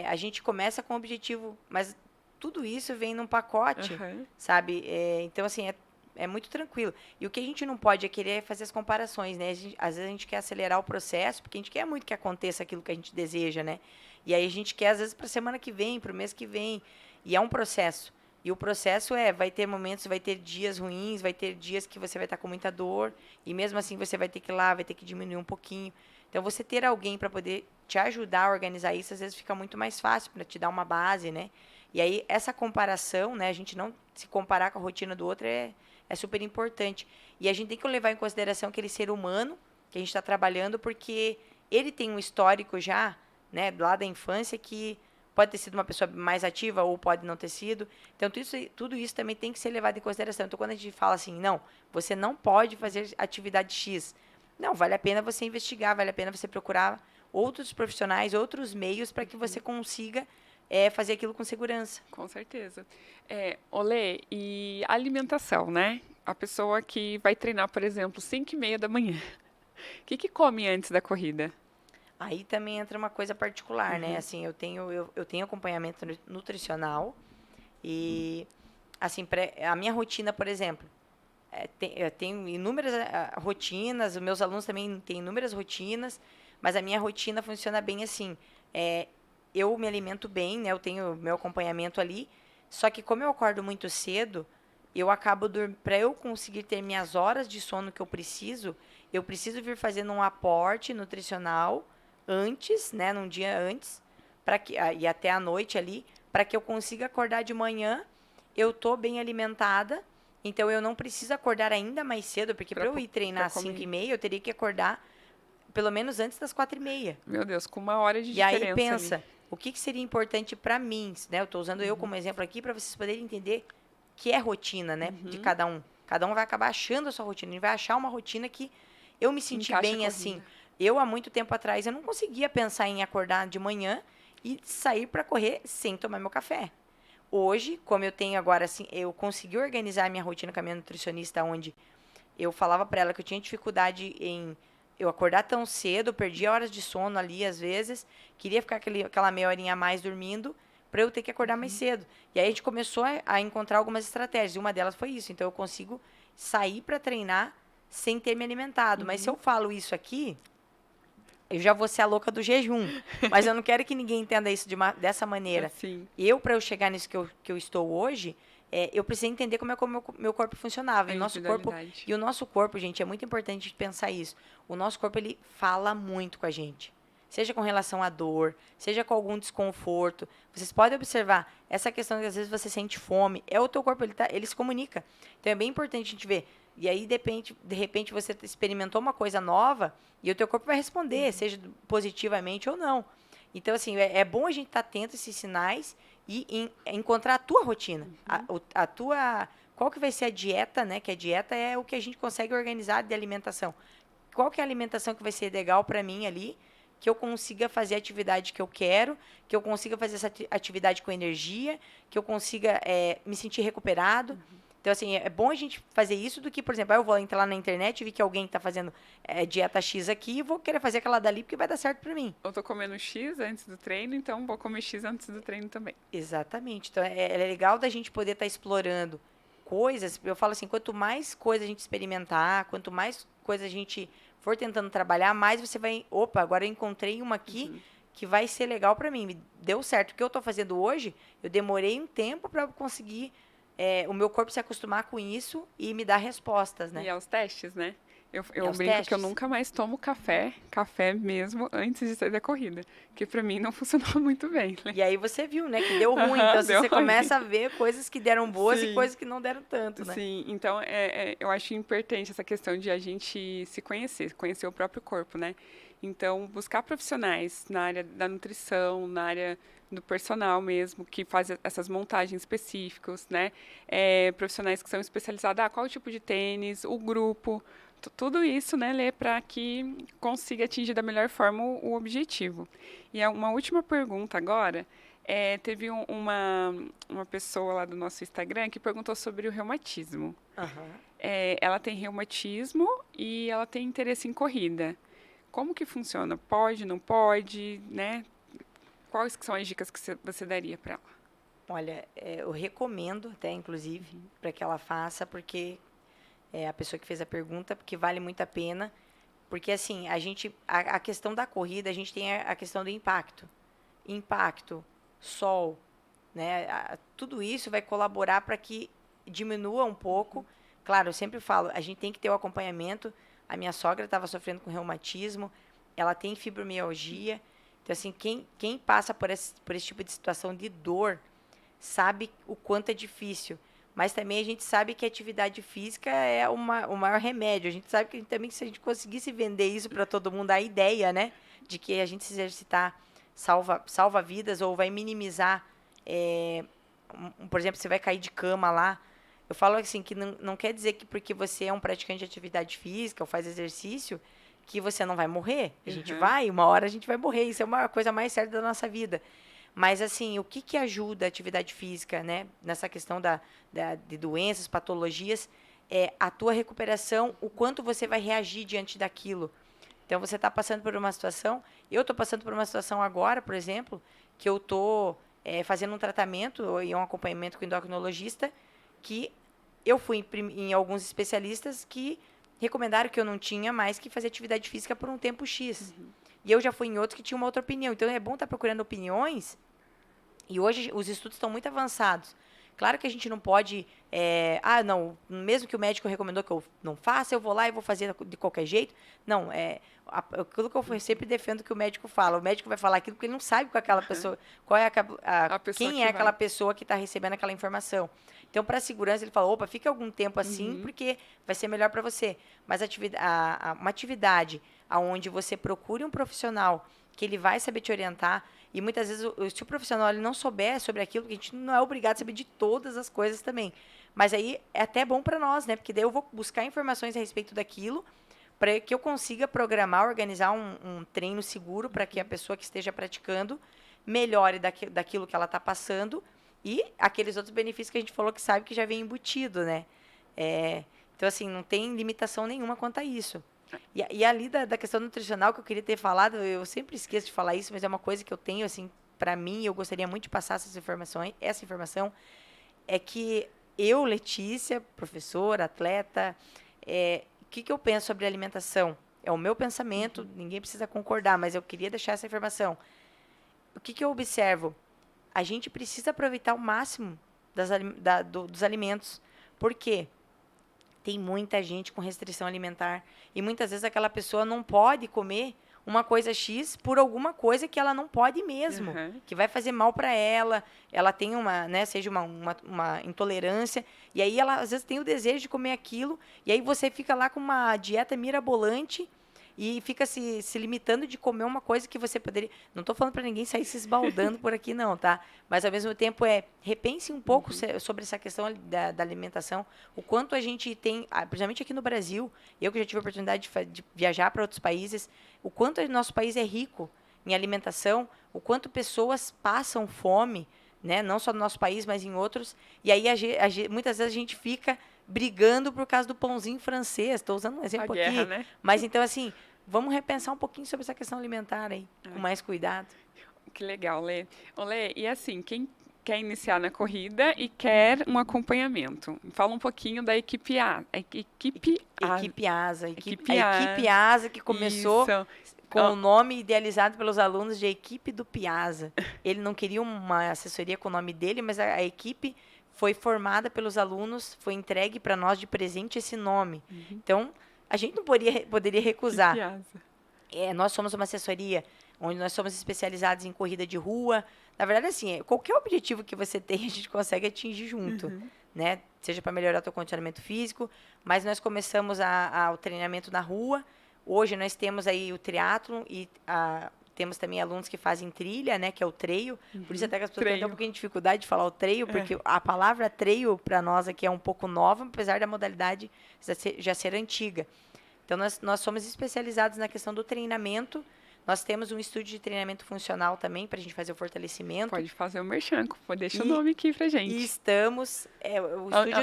a gente começa com o objetivo, mas tudo isso vem num pacote, sabe? Então, assim, é muito tranquilo. E o que a gente não pode é querer fazer as comparações, né? Às vezes a gente quer acelerar o processo, porque a gente quer muito que aconteça aquilo que a gente deseja, né? E aí a gente quer, às vezes, para a semana que vem, para o mês que vem. E é um processo. E o processo vai ter momentos, vai ter dias ruins, vai ter dias que você vai estar com muita dor, e mesmo assim você vai ter que ir lá, vai ter que diminuir um pouquinho. Então, você ter alguém para poder te ajudar a organizar isso, às vezes fica muito mais fácil para te dar uma base, né? E aí, essa comparação, né, a gente não se comparar com a rotina do outro é super importante. E a gente tem que levar em consideração aquele ser humano que a gente está trabalhando, porque ele tem um histórico já, né, lá da infância, que pode ter sido uma pessoa mais ativa ou pode não ter sido. Então, tudo isso também tem que ser levado em consideração. Então, quando a gente fala assim, não, você não pode fazer atividade X. Não, vale a pena você investigar, vale a pena você procurar outros profissionais, outros meios para que você consiga fazer aquilo com segurança. Com certeza. Olê, e alimentação, né? A pessoa que vai treinar, por exemplo, 5h30 da manhã. O que come antes da corrida? Aí também entra uma coisa particular, né? Assim, eu tenho acompanhamento nutricional e, assim, a minha rotina, por exemplo, eu tenho inúmeras rotinas, os meus alunos também têm inúmeras rotinas, mas a minha rotina funciona bem assim. Eu me alimento bem, né? Eu tenho meu acompanhamento ali, só que como eu acordo muito cedo, eu acabo para eu conseguir ter minhas horas de sono que eu preciso vir fazendo um aporte nutricional antes, né, num dia antes, e até a noite ali, para que eu consiga acordar de manhã, eu tô bem alimentada, então eu não preciso acordar ainda mais cedo, porque para eu ir treinar às 5h30, eu teria que acordar pelo menos antes das 4h30. Meu Deus, com 1 hora de E diferença. aí pensa, ali. o que seria importante para mim, né? Eu estou usando eu como exemplo aqui para vocês poderem entender que é rotina, né, de cada um. Cada um vai acabar achando a sua rotina, ele vai achar uma rotina que eu me senti bem assim. Eu, há muito tempo atrás, eu não conseguia pensar em acordar de manhã e sair para correr sem tomar meu café. Hoje, como eu tenho agora, assim, eu consegui organizar a minha rotina com a minha nutricionista, onde eu falava para ela que eu tinha dificuldade em eu acordar tão cedo, eu perdia horas de sono ali, às vezes, queria ficar aquela meia horinha a mais dormindo, para eu ter que acordar mais cedo. E aí a gente começou a encontrar algumas estratégias, e uma delas foi isso. Então, eu consigo sair para treinar sem ter me alimentado. Mas se eu falo isso aqui, eu já vou ser a louca do jejum. Mas eu não quero que ninguém entenda isso dessa maneira. Assim. Para eu chegar nisso que eu estou hoje, eu precisei entender como é que o meu corpo funcionava. E o nosso corpo, gente, é muito importante pensar isso. O nosso corpo, ele fala muito com a gente. Seja com relação à dor, seja com algum desconforto. Vocês podem observar essa questão que às vezes você sente fome. É o teu corpo, ele se comunica. Então, é bem importante a gente ver. E aí, de repente, você experimentou uma coisa nova e o teu corpo vai responder, seja positivamente ou não. Então, assim, é bom a gente estar atento a esses sinais e encontrar a tua rotina. Qual que vai ser a dieta, né? Que a dieta é o que a gente consegue organizar de alimentação. Qual que é a alimentação que vai ser legal para mim ali, que eu consiga fazer a atividade que eu quero, que eu consiga fazer essa atividade com energia, que eu consiga me sentir recuperado. Então, assim, é bom a gente fazer isso do que, por exemplo, eu vou entrar lá na internet e vi que alguém está fazendo dieta X aqui e vou querer fazer aquela dali porque vai dar certo para mim. Eu tô comendo X antes do treino, então vou comer X antes do treino também. Exatamente. Então, é legal da gente poder estar explorando coisas. Eu falo assim, quanto mais coisa a gente experimentar, quanto mais coisa a gente for tentando trabalhar, mais você vai... Opa, agora eu encontrei uma aqui que vai ser legal para mim. Me deu certo. O que eu estou fazendo hoje, eu demorei um tempo para conseguir... o meu corpo se acostumar com isso e me dar respostas, né? E aos testes, né? Eu aos brinco testes. que eu nunca mais tomo café mesmo, antes de sair da corrida. Que pra mim não funcionou muito bem, né? E aí você viu, né, que deu ruim. Então, assim, você começa a ver coisas que deram boas e coisas que não deram tanto, né? Sim, então eu acho importante essa questão de a gente se conhecer o próprio corpo, né? Então, buscar profissionais na área da nutrição, na área do personal mesmo, que faz essas montagens específicas, né? Profissionais que são especializados, qual o tipo de tênis, o grupo, tudo isso, né, Lê, para que consiga atingir da melhor forma o objetivo. E uma última pergunta agora, teve uma pessoa lá do nosso Instagram que perguntou sobre o reumatismo. Ela tem reumatismo e ela tem interesse em corrida. Como que funciona? Pode, não pode, né? Quais que são as dicas que você daria para ela? Olha, eu recomendo até, inclusive, para que ela faça, porque a pessoa que fez a pergunta, porque vale muito a pena. Porque, assim, a questão da corrida, a gente tem a questão do impacto. Impacto, sol, né? Tudo isso vai colaborar para que diminua um pouco. Claro, eu sempre falo, a gente tem que ter o acompanhamento. A minha sogra estava sofrendo com reumatismo, ela tem fibromialgia. Então, assim, quem passa por esse tipo de situação de dor, sabe o quanto é difícil. Mas também a gente sabe que a atividade física é o maior remédio. A gente sabe que também se a gente conseguisse vender isso para todo mundo, a ideia, né, de que a gente se exercitar salva vidas ou vai minimizar, por exemplo, você vai cair de cama lá. Eu falo assim, que não quer dizer que porque você é um praticante de atividade física ou faz exercício, que você não vai morrer. A gente vai, uma hora a gente vai morrer. Isso é uma coisa mais certa da nossa vida. Mas, assim, o que ajuda a atividade física, né? Nessa questão de doenças, patologias, é a tua recuperação, o quanto você vai reagir diante daquilo. Então, você está passando por uma situação... Eu estou passando por uma situação agora, por exemplo, que eu estou fazendo um tratamento e um acompanhamento com o endocrinologista, que eu fui em alguns especialistas que recomendaram que eu não tinha mais que fazer atividade física por um tempo X. E eu já fui em outros que tinham uma outra opinião. Então, é bom estar procurando opiniões. E hoje os estudos estão muito avançados. Claro que a gente não pode... não, mesmo que o médico recomendou que eu não faça, eu vou lá e vou fazer de qualquer jeito. Não, aquilo que eu sempre defendo que o médico fala. O médico vai falar aquilo porque ele não sabe com aquela pessoa, quem é aquela pessoa que está recebendo aquela informação. Então, para a segurança, ele fala, opa, fica algum tempo assim, porque vai ser melhor para você. Mas uma atividade onde você procure um profissional que ele vai saber te orientar, e muitas vezes, se o profissional ele não souber sobre aquilo, porque a gente não é obrigado a saber de todas as coisas também. Mas aí é até bom para nós, né? Porque daí eu vou buscar informações a respeito daquilo, para que eu consiga programar, organizar um treino seguro para que a pessoa que esteja praticando melhore daquilo que ela está passando, e aqueles outros benefícios que a gente falou que sabe que já vem embutido, né? Então, assim, não tem limitação nenhuma quanto a isso. E ali da questão nutricional que eu queria ter falado, eu sempre esqueço de falar isso, mas é uma coisa que eu tenho, assim, para mim, eu gostaria muito de passar essa informação, é que eu, Letícia, professora, atleta, o que eu penso sobre alimentação? É o meu pensamento, ninguém precisa concordar, mas eu queria deixar essa informação. O que eu observo? A gente precisa aproveitar o máximo dos alimentos. Por quê? Tem muita gente com restrição alimentar e muitas vezes aquela pessoa não pode comer uma coisa X por alguma coisa que ela não pode mesmo, que vai fazer mal para ela, ela tem seja uma intolerância, e aí ela às vezes tem o desejo de comer aquilo, e aí você fica lá com uma dieta mirabolante e fica se limitando de comer uma coisa que você poderia... Não estou falando para ninguém sair se esbaldando por aqui, não, tá? Mas, ao mesmo tempo, repense um pouco sobre essa questão da alimentação, o quanto a gente tem, principalmente aqui no Brasil, eu que já tive a oportunidade de viajar para outros países, o quanto o nosso país é rico em alimentação, o quanto pessoas passam fome, né? Não só no nosso país, mas em outros, e aí muitas vezes a gente fica brigando por causa do pãozinho francês. Estou usando um exemplo aqui, né? Mas então, assim, vamos repensar um pouquinho sobre essa questão alimentar aí, com mais cuidado. Que legal, Lê. Ô, Lê, e assim, quem quer iniciar na corrida e quer um acompanhamento? Fala um pouquinho da equipe A. Equipe ASA. A equipe ASA que começou com o nome idealizado pelos alunos de Equipe do Piazza. Ele não queria uma assessoria com o nome dele, mas a equipe foi formada pelos alunos, foi entregue para nós de presente esse nome. Então, a gente não poderia recusar. Nós somos uma assessoria onde nós somos especializados em corrida de rua. Na verdade, assim, qualquer objetivo que você tem, a gente consegue atingir junto, né? Seja para melhorar o teu condicionamento físico, mas nós começamos o treinamento na rua. Hoje nós temos aí o triatlon e temos também alunos que fazem trilha, né, que é o trail. Por isso até que as pessoas têm um pouquinho de dificuldade de falar o trail, porque a palavra trail para nós aqui é um pouco nova, apesar da modalidade já ser antiga. Então, nós somos especializados na questão do treinamento. Nós temos um estúdio de treinamento funcional também, para a gente fazer o fortalecimento. Pode fazer o merchan, deixa o nome aqui para gente. E estamos...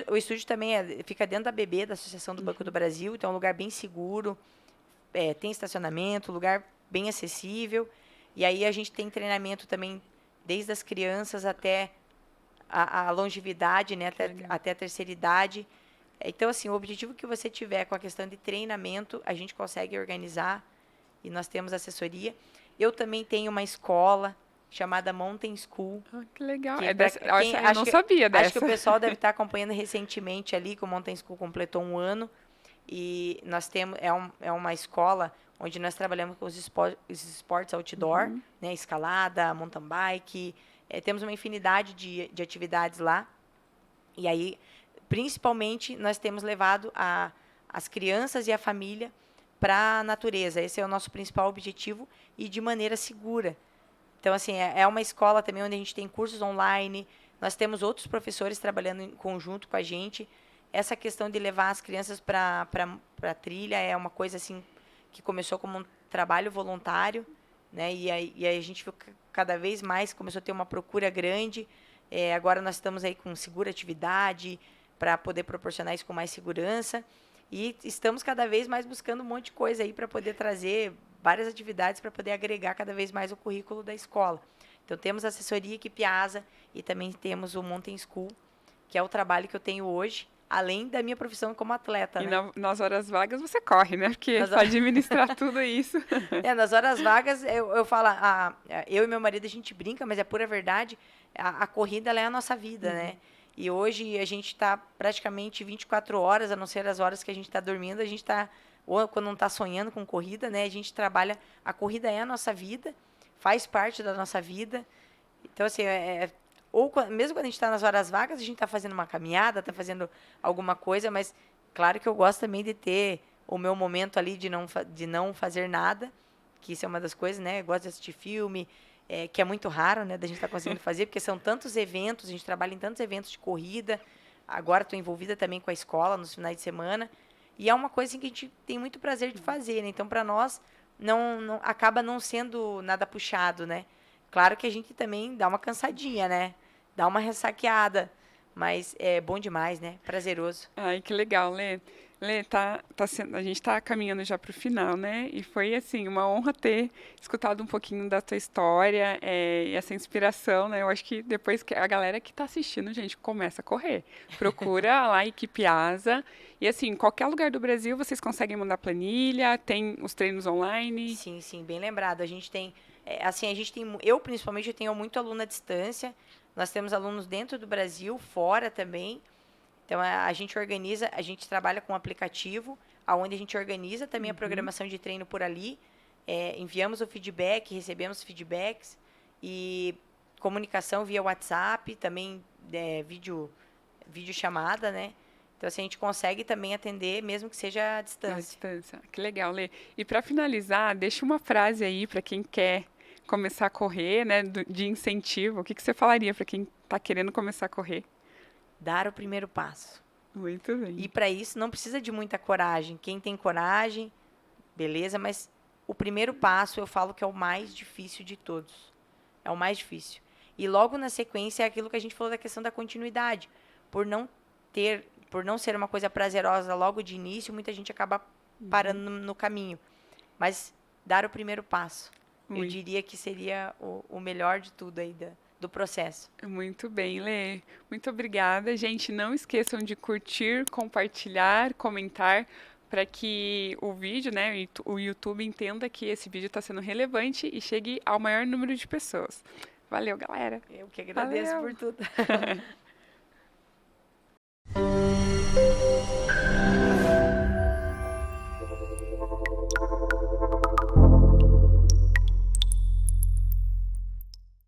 o estúdio também fica dentro da ABB, da Associação do Banco do Brasil, então é um lugar bem seguro, tem estacionamento, lugar bem acessível. E aí a gente tem treinamento também desde as crianças até a longevidade, né, até a terceira idade. Então, assim, o objetivo que você tiver com a questão de treinamento, a gente consegue organizar e nós temos assessoria. Eu também tenho uma escola chamada Mountain School. Que legal. Eu não sabia dessa. Acho que o pessoal deve estar acompanhando recentemente ali, que o Mountain School completou 1 ano. E nós temos, uma escola onde nós trabalhamos com os esportes outdoor, né, escalada, mountain bike, temos uma infinidade de atividades lá. E aí, principalmente, nós temos levado as crianças e a família para a natureza. Esse é o nosso principal objetivo e de maneira segura. Então, assim, é uma escola também onde a gente tem cursos online, nós temos outros professores trabalhando em conjunto com a gente. Essa questão de levar as crianças para a trilha é uma coisa, assim, que começou como um trabalho voluntário, né? E aí a gente viu que cada vez mais começou a ter uma procura grande. Agora nós estamos aí com segura atividade para poder proporcionar isso com mais segurança. E estamos cada vez mais buscando um monte de coisa aí para poder trazer várias atividades para poder agregar cada vez mais o currículo da escola. Então, temos a assessoria Equipe Asa e também temos o Mountain School, que é o trabalho que eu tenho hoje, além da minha profissão como atleta. E né? nas horas vagas você corre, né? Porque para administrar tudo isso. Nas horas vagas, eu falo, eu e meu marido, a gente brinca, mas é pura verdade, a corrida ela é a nossa vida, né? E hoje a gente está praticamente 24 horas, a não ser as horas que a gente está dormindo, a gente está, ou quando não está sonhando com corrida, né? A gente trabalha, a corrida é a nossa vida, faz parte da nossa vida. Então, assim, mesmo quando a gente está nas horas vagas, a gente está fazendo uma caminhada, está fazendo alguma coisa, mas claro que eu gosto também de ter o meu momento ali de não fazer nada, que isso é uma das coisas, né? Eu gosto de assistir filme, que é muito raro, né, da gente estar conseguindo fazer, porque são tantos eventos, a gente trabalha em tantos eventos de corrida, agora estou envolvida também com a escola nos finais de semana, e é uma coisa assim, que a gente tem muito prazer de fazer, né? Então, para nós, não acaba não sendo nada puxado, né? Claro que a gente também dá uma cansadinha, né? Dá uma ressaqueada, mas é bom demais, né? Prazeroso. Ai, que legal, Lê. Lê, a gente está caminhando já para o final, né? E foi, assim, uma honra ter escutado um pouquinho da tua história e essa inspiração, né? Eu acho que depois que a galera que está assistindo, gente, começa a correr. Procura lá a Equipe Asa. E, assim, qualquer lugar do Brasil, vocês conseguem mandar planilha, tem os treinos online. Sim, bem lembrado. A gente tem, eu principalmente, eu tenho muito aluno à distância. Nós temos alunos dentro do Brasil, fora também. Então, a gente organiza, a gente trabalha com um aplicativo, onde a gente organiza também a programação de treino por ali, enviamos o feedback, recebemos feedbacks, e comunicação via WhatsApp, também vídeo chamada, né? Então, assim, a gente consegue também atender, mesmo que seja à distância. Que legal, Lê. E para finalizar, deixa uma frase aí para quem quer começar a correr, né, de incentivo. O que você falaria para quem está querendo começar a correr? Dar o primeiro passo. Muito bem. E para isso não precisa de muita coragem. Quem tem coragem, beleza, mas o primeiro passo eu falo que é o mais difícil de todos. É o mais difícil. E logo na sequência é aquilo que a gente falou da questão da continuidade. Por não ser uma coisa prazerosa logo de início, muita gente acaba parando no caminho. Mas dar o primeiro passo, eu diria que seria o melhor de tudo aí do processo. Muito bem, Lê. Muito obrigada. Gente, não esqueçam de curtir, compartilhar, comentar, para que o vídeo, né, o YouTube entenda que esse vídeo está sendo relevante e chegue ao maior número de pessoas. Valeu, galera. Eu que agradeço por tudo.